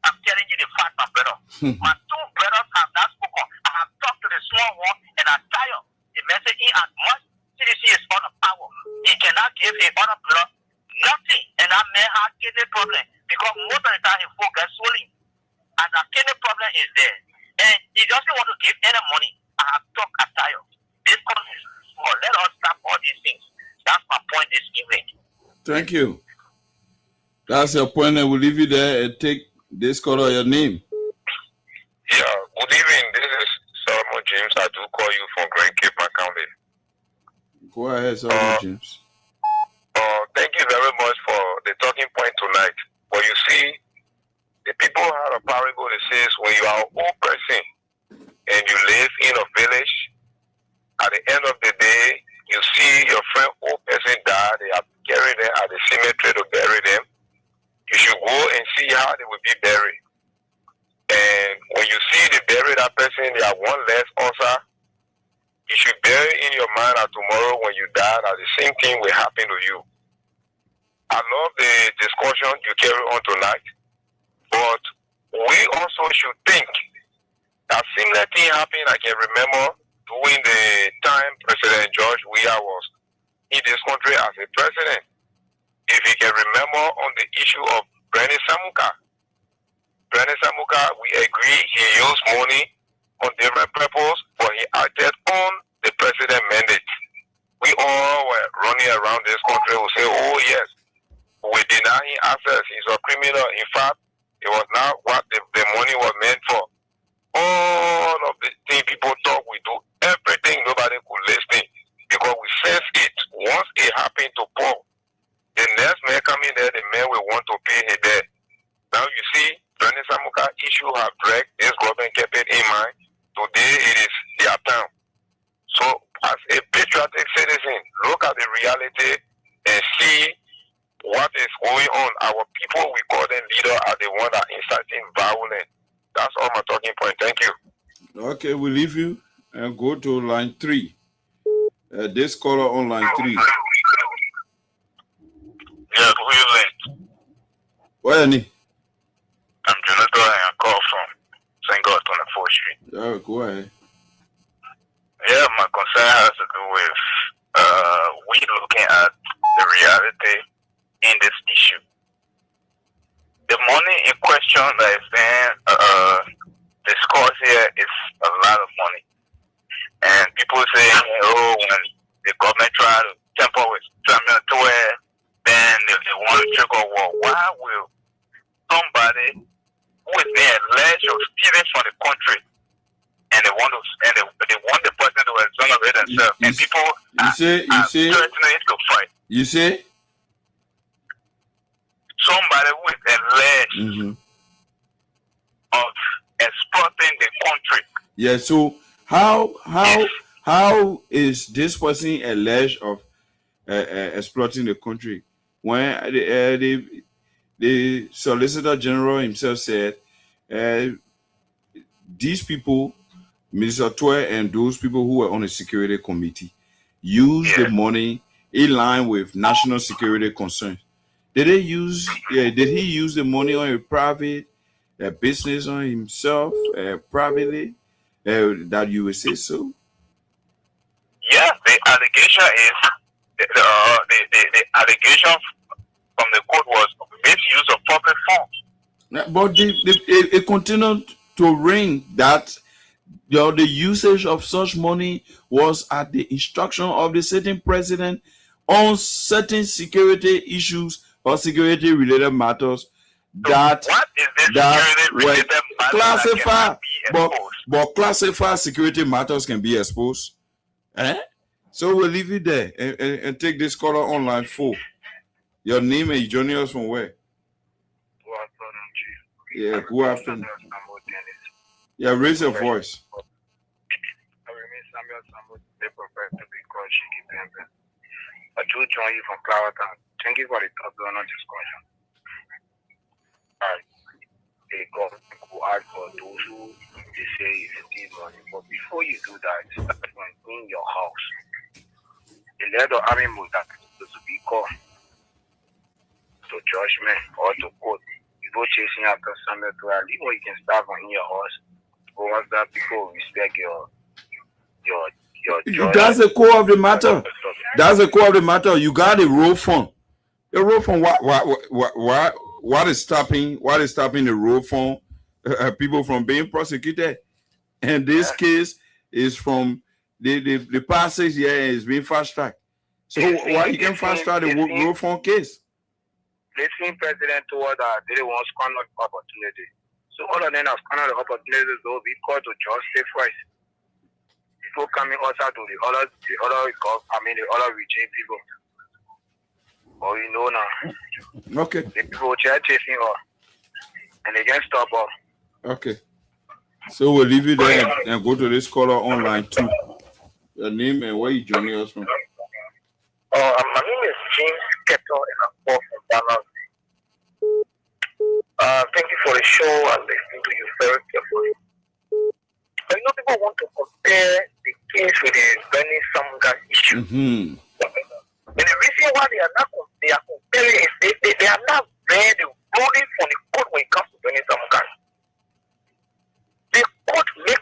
I'm telling you the fact, my brother. My two brothers have not spoken. I have talked to the small one, and I'm tired. The message is as much CDC is on the power. He cannot give a other brother nothing, and that man has kidney problem, because most of the time he focus solely. And the kidney problem is there. And he doesn't want to give any money. I have talked at tired. This country is small. Let us stop all these things. That's my point this evening. Thank you. That's your point, and we'll leave you there and take this call or your name. Yeah, good evening. This is Solomon James. I do call you from Grand Cape, County. Go ahead, Solomon James. Thank you very much for the talking point tonight. But you see, the people have a parable that says when you are an old person and you live in a village, at the end of the day, you see your friend old person die, they are carrying them at the cemetery to bury them. You should go and see how they will be buried. And when you see they bury that person, they have one less ulcer. You should bear in your mind that tomorrow when you die, that the same thing will happen to you. I love the discussion you carry on tonight, but we also should think A similar thing happened, I can remember, during the time President George Weah was in this country as a president. If you can remember on the issue of Bernie Samuka, we agree he used money on different purposes, but he acted on the president mandate. We all were running around this country who say, oh yes, we deny him access, he's a criminal. In fact, it was not what the money was meant for. All of the things people talk, we do everything, nobody could listen because we sense it. Once it happened to Paul, the next man coming there, the man will want to pay his debt. Now you see, Bernie Samuka issue have dragged, this government kept it in mind. Today it is their time. So as a patriotic citizen, look at the reality and see what is going on. Our people, we call them leaders, are the ones that are inciting violence. That's all my talking point. Thank you. Okay, we leave you and go to line 3. This caller on line 3. Yeah, who you like? Where any? I'm Jonathan and I call from St. God on the 4th Street. Yeah, go ahead. Yeah, my concern has to do with we looking at the reality in this issue. The money in question that is being discussed here is a lot of money. And people say, oh, when the government try to temper with Samuel Toure, then they want to trigger war. Why will somebody who is being alleged of stealing from the country and they want the person to exonerate themselves, and people are threatening to fight? You say? Somebody who is alleged of exploiting the country. Yeah, so how is this person alleged of exploiting the country when the Solicitor General himself said these people, Mr. Toure and those people who were on the security committee, used the money in line with national security concerns? Did he use the money on a private business on himself privately? That you would say so? Yeah, the allegation is the allegation from the court was misuse of public funds. But it continued to ring that the usage of such money was at the instruction of the sitting president on certain security issues or security related matters that were classified, but classified security matters can be exposed. So we'll leave it there and take this caller on line 4. Your name and you joining us from where? Good afternoon, Chief. Yeah, good afternoon. Yeah, raise your voice. I remain Samuel Samuel, the professor to be called Shiki Pembe. I do join you from Clarendon. Thank you for the top donor discussion. They go out for those who they say is steal money. But before you do that, start in your house. The letter of army move that to be called to judgment or to court. You go chasing after Samuel to leave or you can start in your house. But once that people respect your that's the core of the matter. That's the core of the matter. You got a road phone. The road phone. What is stopping the road phone people from being prosecuted? And this case is from the past 6 years is being fast tracked. So why you can fast track the road phone case? Listening President towards that they want to squander the opportunity. So all of them have squandered the opportunities. They'll be called to justice first. People coming outside to the other regime people. Oh, you know now. Okay. The people chasing her, and they can't stop her. Okay. So we'll leave you there and go to this caller on line 2. Your name and where you joining us from? My name is James Keto and I'm from Dallas. Thank you for the show. I'm listening to you very carefully. You know, people want to compare the case with the Bernie Samuka issue. And the reason why they are comparing is they are not read the ruling from the court when it comes to Bernie Samuka. The court make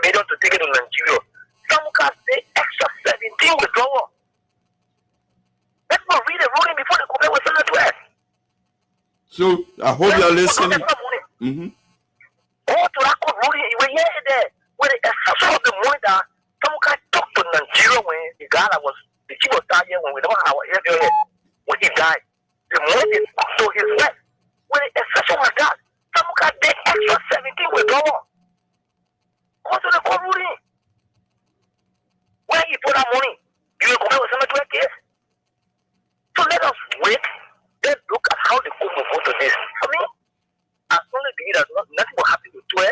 million to take it to Nigeria. Some can say extra 17 withdrawal. Let's not read the ruling before they compare with Senate West. So I hope you're listening. All to that court ruling, you were here there with the exception of the money that some can talk to Nigeria when the guy that was the chief of staff here when we don't have our here when he died. The money is to his wife. With the exception of that, some can take extra 17 withdrawal. Go to the court ruling. Where he put that money? You will compare with Senate West case? So let us wait. Let's look at how the court will vote on this. For me, as long as we that nothing will happen to 12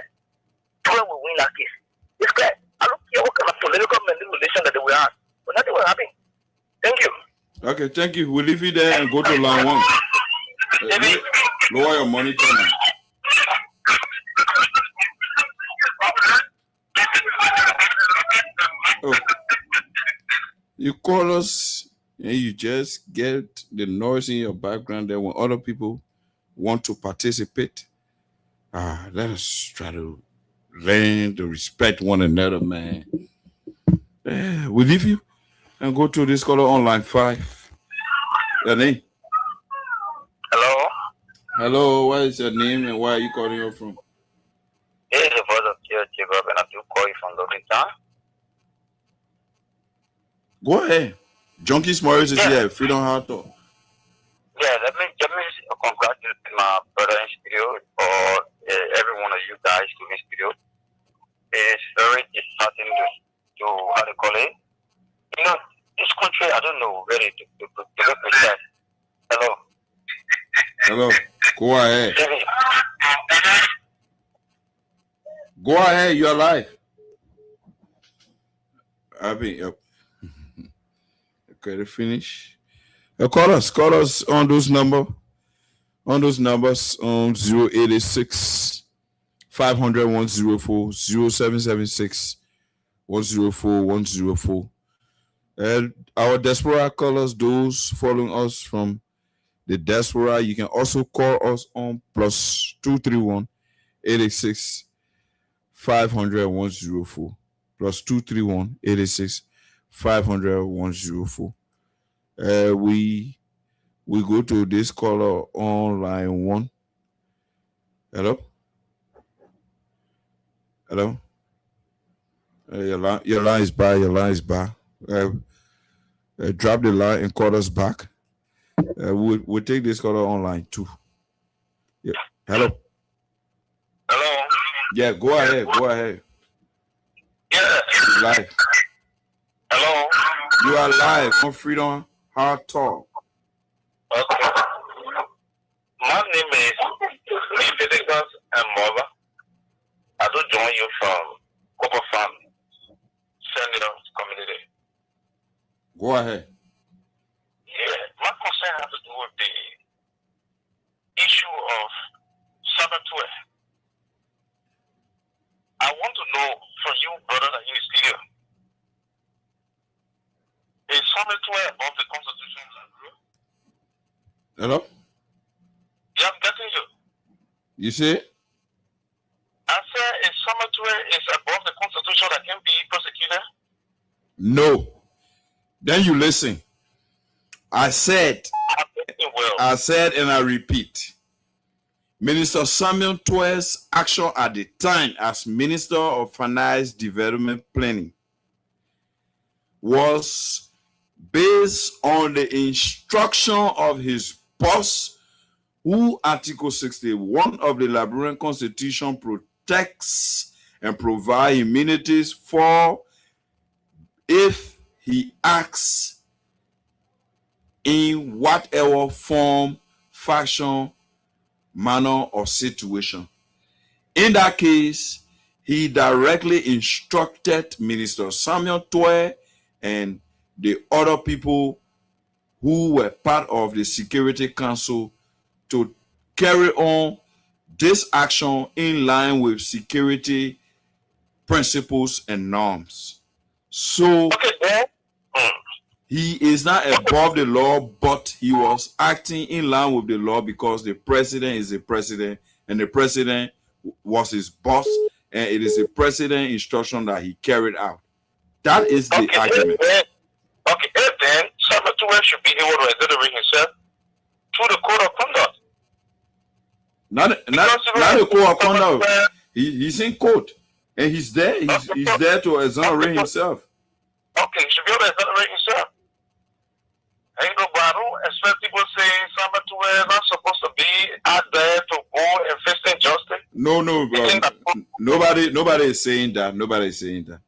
will win that case. It's clear. I don't care what kind of political manipulation that they will have, but nothing will happen. Thank you. Okay, thank you. We'll leave you there and go to line 1. Lower your monitor now. Oh. You call us and you just get the noise in your background there when other people want to participate. Let us try to learn to respect one another, man. We leave you and go to this caller on line 5. Your name? Hello? Hello, what is your name and where are you calling you from? This is the voice of Jacob, and I do call you from Lovington. Go ahead. Junkies Morris is here. Freedom Heart Talk. Yeah, let me congratulate my brother in studio or every one of you guys in studio. It's very disheartening to how to call it. You know, this country, I don't know really to look precise. Hello. Hello. Go ahead. Go ahead. You're live. Yep. Okay, to finish. Call us on those numbers on 086 500 104 0776 104 104. And our diaspora callers, those following us from the diaspora, you can also call us on +231 886 500 104 +231 886 500 104. We go to this caller on line 1. Hello. Your line is by. Drop the line and call us back. We'll take this caller on line 2. Yeah. Hello. Yeah, go ahead. Yeah. You're live. Hello. You are live on Freedom Heart Talk. Okay. My name is Leviticus and Mother. I do join you from Copper Farm, Senior Community. Go ahead. Yeah, my concern has to do with the issue of Sabbath. I want to know from you, brother, that you studio. Is Sabbath above the Constitution? Hello? Yeah, I'm getting you. You see? I said, is Sabbath is above the Constitution that can be prosecuted? No. Then you listen. I said and I repeat, Minister Samuel Twer's action at the time as Minister of Finance Development Planning was based on the instruction of his boss, who Article 61 of the Liberian Constitution protects and provides immunities for if he acts in whatever form, fashion, manner, or situation. In that case, he directly instructed Minister Samuel Twer and the other people who were part of the Security Council to carry on this action in line with security principles and norms. So he is not above the law, but he was acting in line with the law because the president is the president and the president was his boss and it is a president instruction that he carried out. That is the argument. If then Samuel Tuwe should be able to exonerate himself through the code of conduct. Not the code of conduct. He's in court, and he's there. He's there to exonerate himself. Okay, he should be able to exonerate himself. And you know, but I don't expect people saying Samuel Tuwe is not supposed to be out there to go and face injustice. No, nobody is saying that. Nobody is saying that.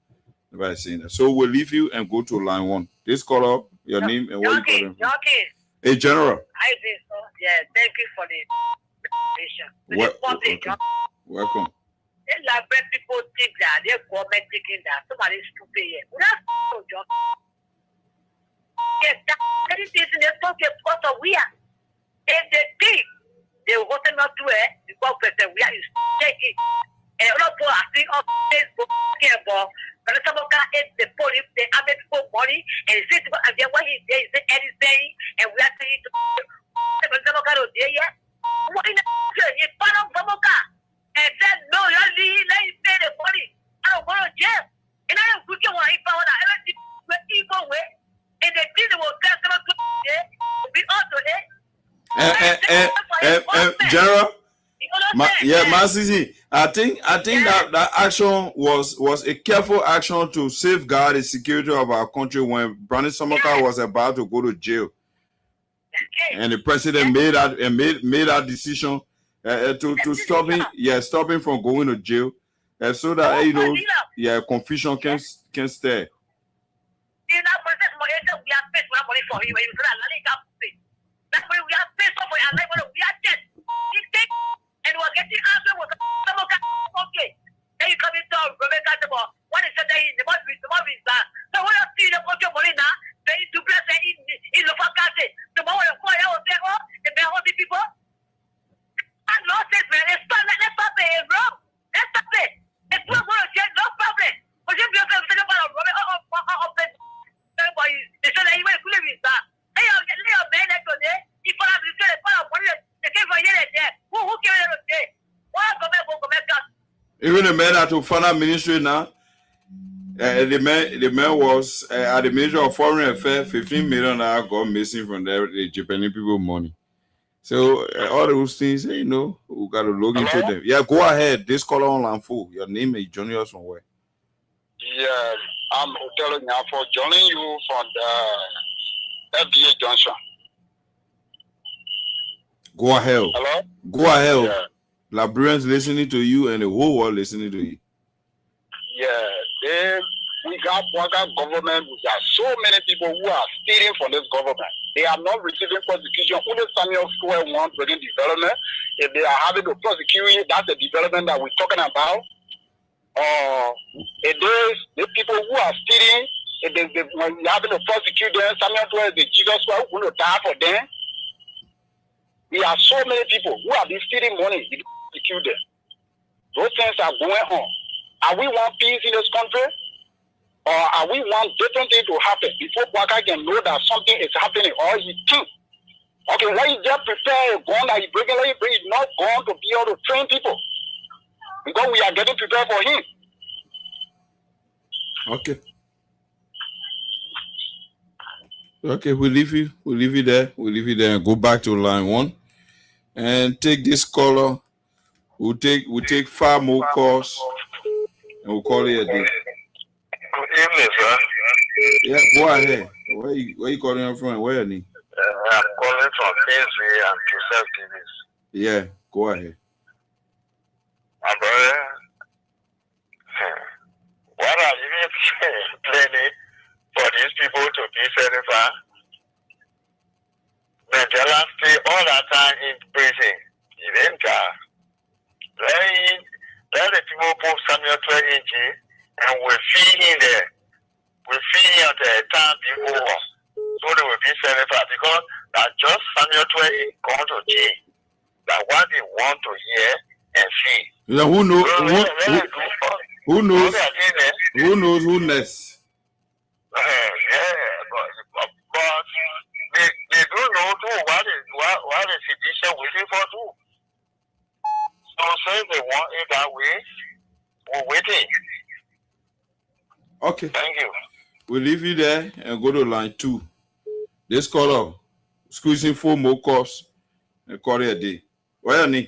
So we'll leave you and go to line 1. This caller, your name and what you call him. Hey, General. I think so. Yeah, thank you for the information. Welcome. When people think that their government thinking that somebody is stupid here. Well, that's no job. Yes, anything in the pocket because of we are. If they think they will not do it because we are taking. And a lot of people are seeing on Facebook about but some of the police, they have people money and say to and then what he says anything and we are saying to what in the part of Bomoka and said no, let me pay the money. I don't go to jail. And I don't put you on a power that evil way. And the thing will come to be also there. General, Masisi, I think that action was a careful action to safeguard the security of our country when Brandon Samoka was about to go to jail, and the president made that decision to stop him from going to jail, so that confusion can stay. And we're getting answer with okay. Then you come into Rebecca about what is the day in the month is that. So when you see the Coach Molina, they do bless in the Facate. Tomorrow, I will say, oh, the Behoti people. And Lord says, man, let's stop it, bro. Let's stop it. It's not going to change, no problem. But if you're going to say about Robert, they said that he went to live with that. Hey, I'll get a man that today. If I have to say, even the man at the Finance Ministry now, the man was at the Ministry of Foreign Affairs. 15 million got missing from the Japanese people money. So all those things, we got to look into them. Yeah, go ahead. This caller on line 4. Your name is joining us from where? Yeah, I'm telling you for joining you from the FDA Junction. Go ahead. Hello? Go ahead. Yeah. Liberians listening to you and the whole world listening to you. Yeah, we got government. There are so many people who are stealing from this government. They are not receiving prosecution. Only Samuel Square wants bringing development. If they are having to prosecute you, that's the development that we're talking about. It is the people who are stealing. When you're having to prosecute them, Samuel Square is the Jesus who will die for them. There are so many people who have been stealing money to prosecute them. Those things are going on. Are we want peace in this country? Or are we want different things to happen before Waka can know that something is happening or he think? Okay, let you just prepare a gun that he bring, let you bring it not gun to be able to train people. Because we are getting prepared for him. Okay, we'll leave you there. We'll leave you there and go back to line 1 and take this caller. We'll take 5 more calls and we'll call it a day. Good evening, sir. Yeah, go ahead. Where you calling from? Where are you? I'm calling from Kingsway and Joseph Davis. Yeah, go ahead. My brother, what are you planning for these people to be certified? Mandela stay all that time in prison. He didn't die. Let the people put Samuel 12 in jail and we'll feed him there. We'll feed him until the time be over. So they will be certified because that just Samuel 12 is going to jail. That's what they want to hear and see. Yeah, who knows? Who knows who next? But they don't know too what the citizen waiting for too. So since they want it that way, We're waiting. Okay. Thank you. We'll leave you there and go to line 2. This caller, squeezing 4 more calls and call it a day. Where are you?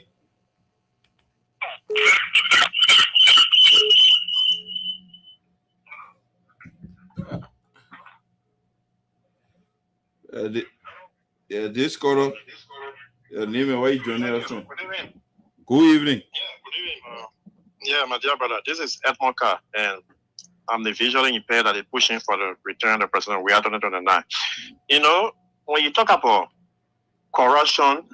This caller, your name and where you joining us from? Good evening. Good evening. Yeah, good evening. Yeah, my dear brother, this is Edmond Carr, and I'm the visually impaired that is pushing for the return of the president. We are 2029. You know, when you talk about corruption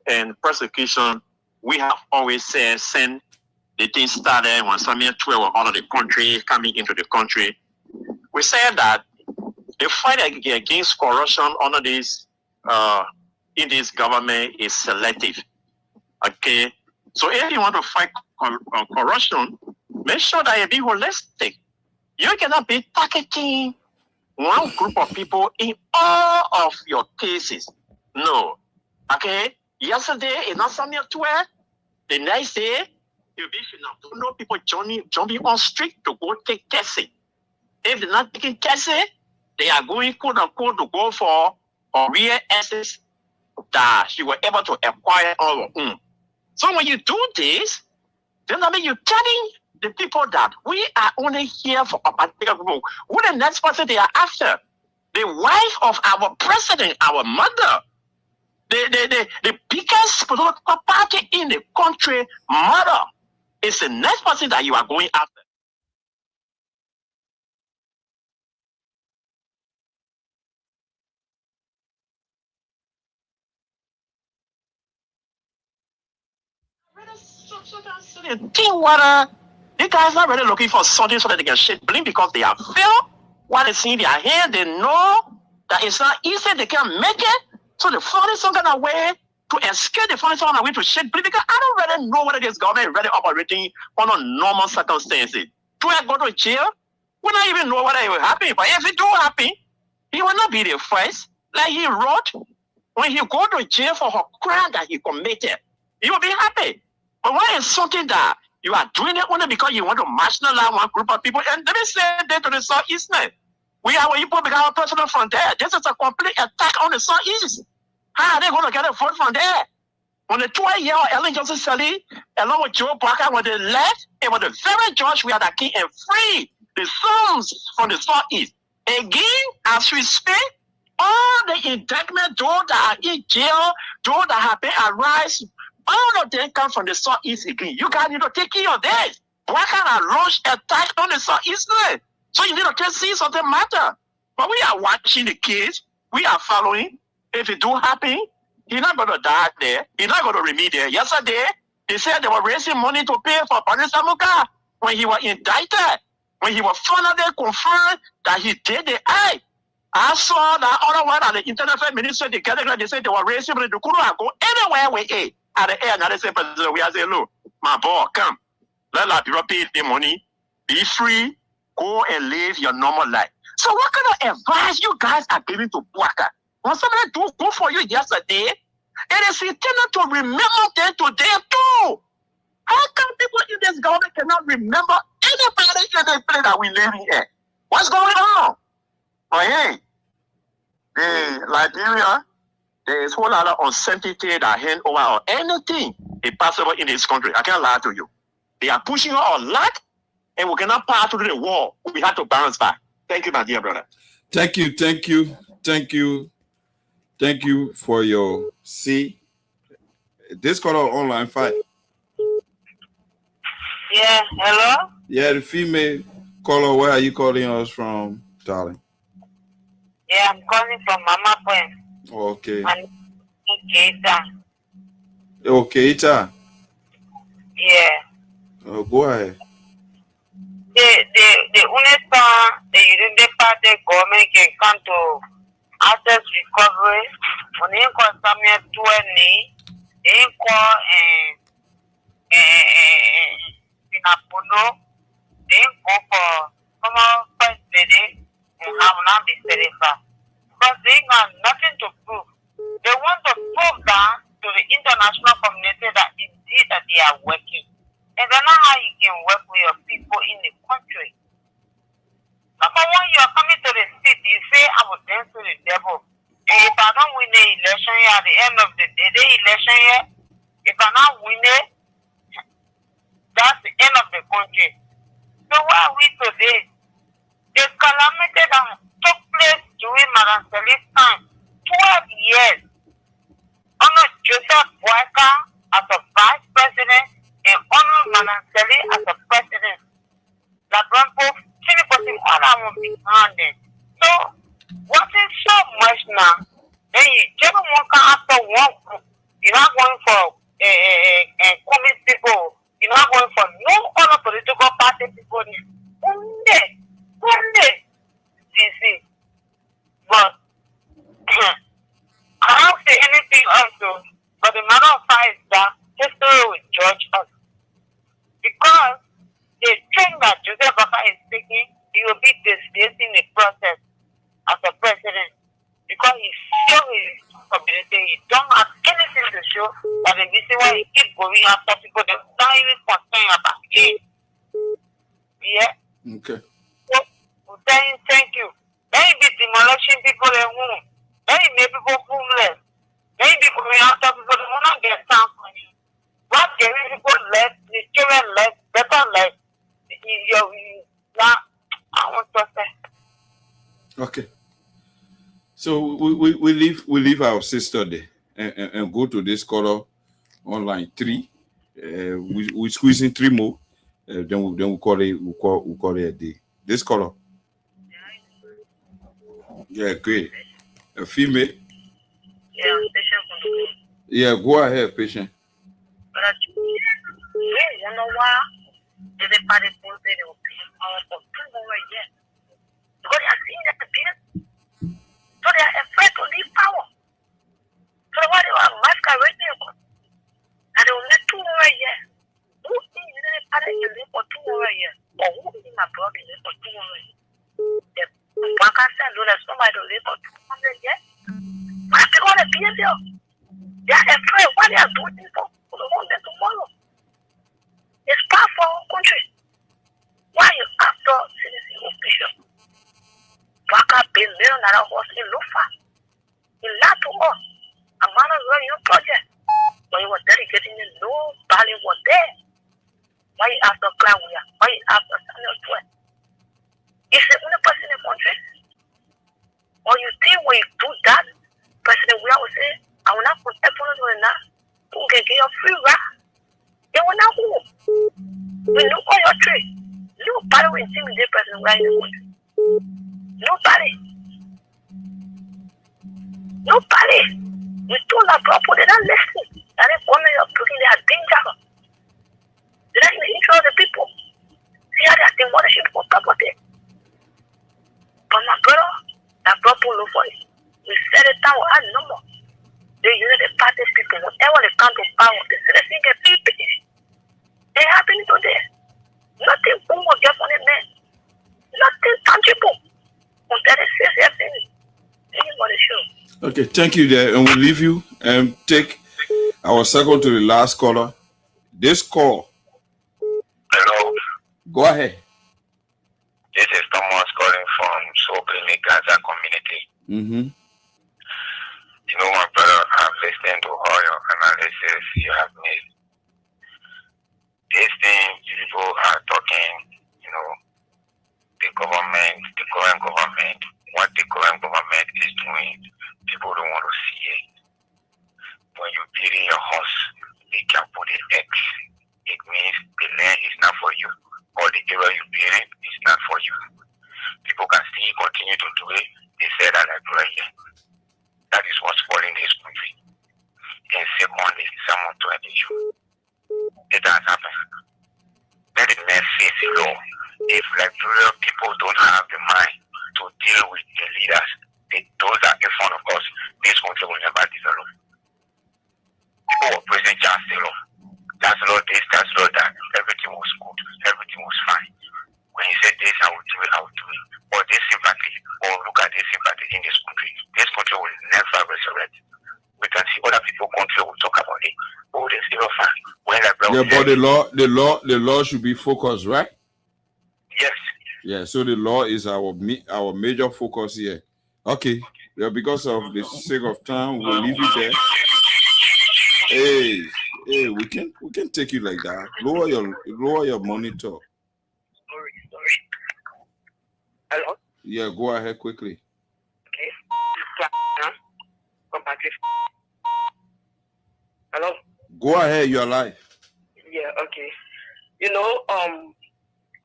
and persecution, we have always said since the thing started when Samuel 12 were out of the country, coming into the country, we said that the fight against corruption under this in this government is selective. Okay, so if you want to fight corruption, make sure that you be holistic. You cannot be targeting one group of people in all of your cases. No. Okay, yesterday in Samuel 12, the next day you'll be don't know people jumping on street to go take testing. If they're not taking testing, they are going quote unquote to go for real assets that you were able to acquire on your own. So when you do this, then I mean you're telling the people that we are only here for a particular group. Who the next person they are after? The wife of our president, our mother, the biggest political party in the country, mother, is the next person that you are going after. You guys are really looking for something so that they can shake blame because they are failed. While they see their hand, they know that it's not easy, they can't make it. So they find some kind of way to escape, they find some kind of way to shake blame because I don't really know whether this government is really operating under normal circumstances. Do I go to jail? We don't even know whether it will happen. But if it do happen, he will not be the first. Like he wrote, when he go to jail for a crime that he committed, he will be happy. But when it's something that you are doing it only because you want to marginalize one group of people, and let me say that to the Southeastern, we are people become our president from there. This is a complete attack on the Southeast. How are they going to get a vote from there? When the 12-year-old Ellen Johnson Sirleaf, along with Joe Parker, when they left, it was the very judge we had a king and free the sons from the Southeast. Again, as we speak, all the indictment, those that are in jail, those that have been arrested, all of them come from the Southeast again. You guys need to take care of this. Why can't I launch attack on the Southeast? So you need to see something matter. But we are watching the kids. We are following. If it do happen, he's not going to die there. He's not going to remain there. Yesterday, they said they were raising money to pay for Patrice Amuka when he was indicted. When he was finally confirmed that he did the act. I saw that other one at the Internet Ministry together. They said they were raising money to go anywhere with it. At the end, they say, President, we are saying, look, my boy, come. Let us pay the money. Be free. Go and live your normal life. So what kind of advice you guys are giving to Bouaka? When somebody do go for you yesterday, it is intended to remember them today too. How come people in this government cannot remember anybody in the place that we live in here? What's going on? But hey, the Liberia, there is a whole lot of uncertainty that hand over or anything impossible in this country. I can't lie to you. They are pushing our luck, and we cannot pass through the wall. We have to bounce back. Thank you, my dear brother. Thank you for your see. This caller online fight. Yeah, hello? Yeah, the female caller, where are you calling us from, darling? Yeah, I'm calling from Mama Point. Okay. And Keita. Okay, Ita. Yeah. Oh, go ahead. The only time the United Party government can come to asset recovery, when they call Samuel 20, they call Pinapuno, they go for common first lady and have not been certified. Because they got nothing to prove. They want to prove that to the international community that indeed that they are working. And then how you can work with your people. to the devil. And if I don't win the election here at the end of the day, the election here, if I not win it, that's the end of the country. So where are we today? The calamity that took place during Madam Seli's time, 12 years, under Joseph Boyka as a vice president and under Madam Seli as a president. The Brampo, all I want behind it. So, what is so much now? Then you just want to after one group. You're not going for communist people. You're not going for no other political party people. One day, DC. But I don't say anything else. But the matter of fact is that history will judge us. Because the thing that Joseph Boyka is taking, he will be displacing the process as a president. Because he shows his community, he don't have anything to show, but the reason why he keeps going after people that don't even concern about it. Yeah? Okay. So, we're saying thank you. Then he be demolishing people in home. Then he make people homeless. Then he be going after people that will not get time for you. What giving people less, the children less, better less. I want to say. Okay. So we leave our sister there and go to this caller online 3. We squeeze in 3 more. Then we call it a day. This caller. Yeah, great. A female. Yeah, patient. Yeah, go ahead, patient. But you know why? They party for the opinion of people right there. Because they are seeing that the people, so they are afraid to leave power. So why they are masquerading? And they will let 2 more years. Who is in the party in live for 2 more years? Or who is in my blog in live for 2 more years? One can say, no, there's somebody to live for 200 years. But because the behavior, they are afraid what they are doing for the whole day tomorrow. It's bad for our country. Why you after citizen official? Boyka paid $1 million in Lufa. He lied to us. A man of your project. But he was dedicating it, nobody was there. Why you after Claudia? Why you after Samuel 12? Is the only person in the country? Or you think when you do that, President Weah will say, I will not put everyone on that. Who can get your free ride? They will not who? We know all your trade. Nobody will intimidate President Weah in the country. Nobody. We told our people they don't listen. And they come in your building, they are dangerous. They're not in the interest of the people. See how they are demolishing for property. But my brother, that people look for it. We set it down with our number. They use the party people, whatever they come to power, the citizens get people. They happen today. Nothing boom will get on the man. Nothing tangible. Until they say everything. Anybody sure. Okay, thank you there. And we'll leave you and take our second to the last caller. This call. Hello. Go ahead. This is Thomas calling from Soul Clinic Gaza community. Mm-hmm. You know, my brother, I've listened to all your analysis you have made. These things people are talking, you know, the current government, what the current government is doing, people don't want to see it. When you're building your house, they can put an X. It means the land is not for you, or the area you're building is not for you. People can still continue to do it. They say that like right here. That is what's spoiling this country. And secondly, someone to an issue. It has happened. Let the man face the law. If Liberian people don't have the mind to deal with the leaders, those that are in front of us, this country will never develop. People were President John Taylor. That's law this, that's law that. Everything was good. Everything was fine. When he said this, I will do it, I will do it. Or this sympathy, or look at this sympathy in this country. This country will never resurrect. We can see other people country will talk about it. Oh, they still fine. When Yeah, but the law should be focused, right? Yes. Yeah, so the law is our major focus here. Okay, Yeah, because of the sake of time, we'll leave it there. Hey, we can take you like that. Lower your monitor. Sorry. Hello? Yeah, go ahead quickly. Okay. Hello? Go ahead, you're live. Yeah, okay. You know,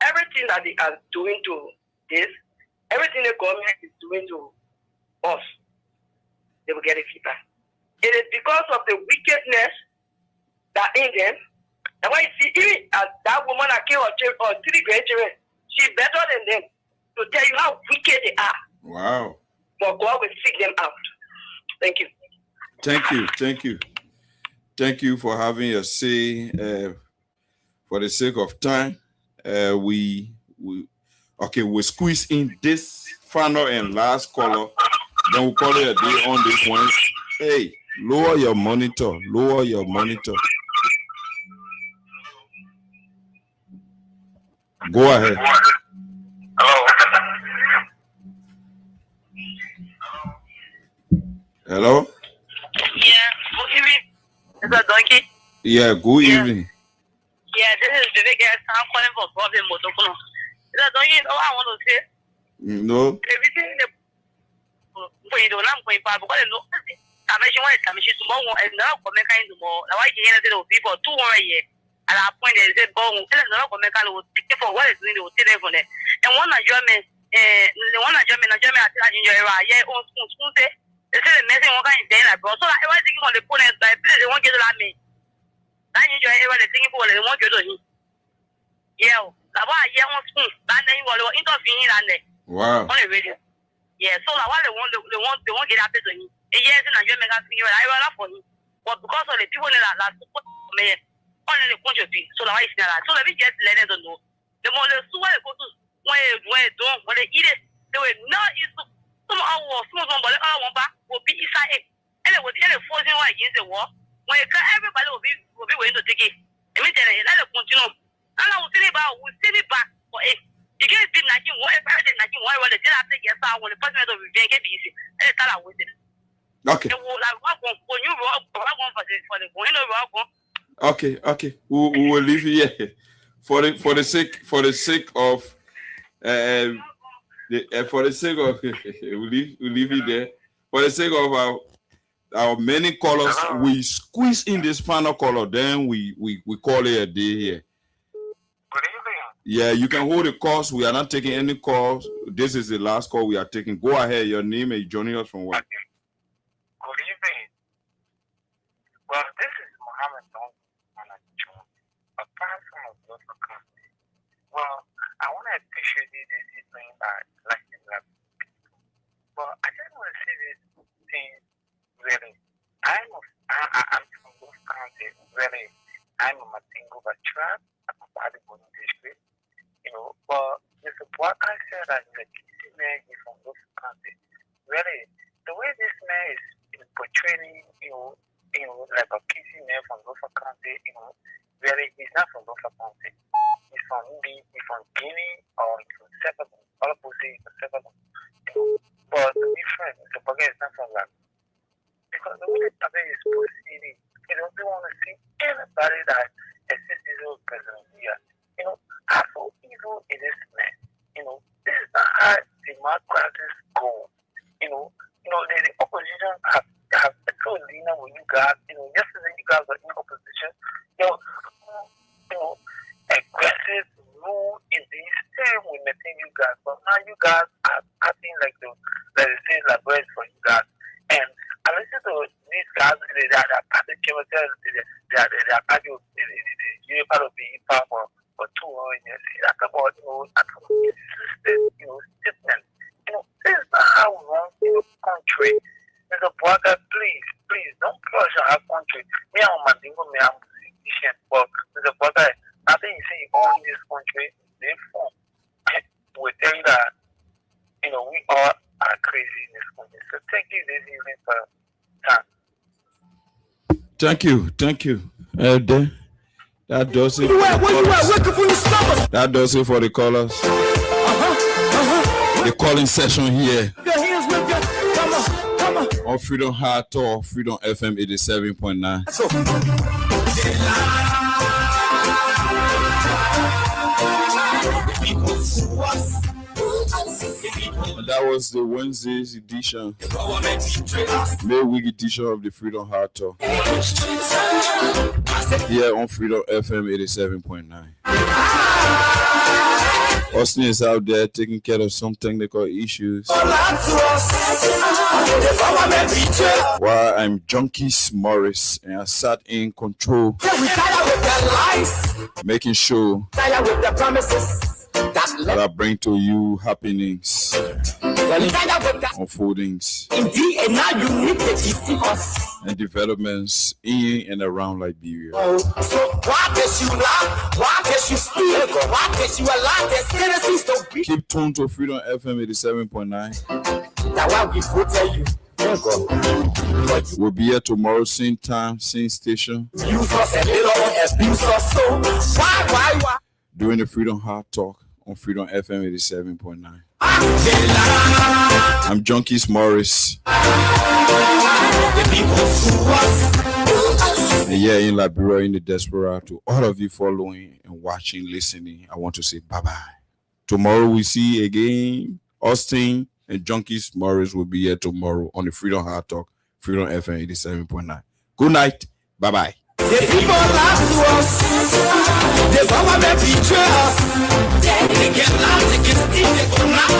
everything that they are doing to this, everything the government is doing to us, they will get a feedback. It is because of the wickedness that in them. And when you see even that woman that killed her 3 grandchildren, she's better than them to tell you how wicked they are. Wow. But God will seek them out. Thank you. Thank you for having your say. For the sake of time, we squeeze in this final and last caller. Then we'll call it a day on this one. Hey, lower your monitor. Go ahead. Hello? Yeah, good evening. Is that Donkey? Yeah, good evening. Yeah, this is the biggest. I'm calling for problem Motokono. Is that Donkey? Oh, I want to say. No. Everything the point on I'm going back because no commission tomorrow and now comment kind of more. Now I can hear the people 2 years. At that point, they said, "Bon, and no comment kind of take for what is doing the telephone." And one German, German, I enjoy yeah, on school say. They say the message one kind of bro. So I was thinking on the phone and I play they won't get to me. I enjoy everyone thinking for they won't get to him. Yeah, that's why yeah on school. That then you will intervene and wow. On the radio. Yeah, so like what they won't get happen to him. Yes, and German got figure I run up for him. But because of the people that support me, only the point of view. So like it's not. So let me just let them know. The more the so they go to when they eat it, they will not eat. Some but one back will be inside it. And they will tell the forcing one against the war. When everybody will be willing to take it. Immediately, let it continue. And I will send it back for it. You can't be 19, whatever it is 19, whatever the day after yes, I want the president of revenge get busy. And it's all with it. Okay. Okay. We will leave it here. For the sake of we'll leave it there. For the sake of our many callers, we squeeze in this final caller, then we call it a day here. Good evening. Yeah, you can hold the calls. We are not taking any calls. This is the last call we are taking. Go ahead. Your name and joining us from where? Good evening. Well, this is Mohammed a person of local country. Well, I want to appreciate this evening by liking that. But I just want to say this thing really. I'm from those counties, really. I'm a Matingo Bachra, I'm a body district, but Mr. Boaka said that the Kisi man is from those counties. Really, the way this man is portraying, like a Kisi man from those counties, really, he's not from those counties. He's from Guinea or he's from Sepago. All of us say he's from Sepago. But to be frank, Mr. Boaka is not from that. Because the way that is proceeding, we want to see everybody that assists this old president here. How so evil is this man? This is not how democracies go. The opposition have told Lena when you guys, yesterday you guys were in opposition. Aggressive, rude in the same way maintain you guys, but now you guys are acting like the same like for you guys. And I listen to these guys, they are party chemicals, they are part of the impact for 2 years. I talk about, statement. This is not how we run the country. Mr. Boaka, please, don't pressure our country. Me, I'm a dingo, me, I'm musician. But Mr. Boaka, I think you say you own this country, they form. We tell you that, we all are crazy in this country. So thank you this evening for time. Thank you. That does it. That does it for the callers. The calling session here. Your hands with you. Come on. on Freedom Hard Talk, Freedom FM 87.9. And that was the Wednesday's edition, midweek edition of the Freedom Hard Talk here on Freedom FM 87.9. Austin is out there taking care of some technical issues, while I'm Junkies Morris and I sat in control, making sure that I bring to you happenings, unfoldings, and developments in and around Liberia. So why does you lie? Why does you steal? Why does you allow the citizens to be? Keep tuned to Freedom FM 87.9. That's why we voted you. We'll be here tomorrow, same time, same station. Use us a little, abuse us so. Why? Doing the Freedom Hard Talk on Freedom FM 87.9. I'm Junkies Morris. And yeah, in Liberia, in the diaspora, to all of you following and watching, listening, I want to say bye-bye. Tomorrow we see again, Austin and Junkies Morris will be here tomorrow on the Freedom Hard Talk, Freedom FM 87.9. Good night. Bye-bye. The people lie to us. The government betray us. They get loud, they get steal, they go knock the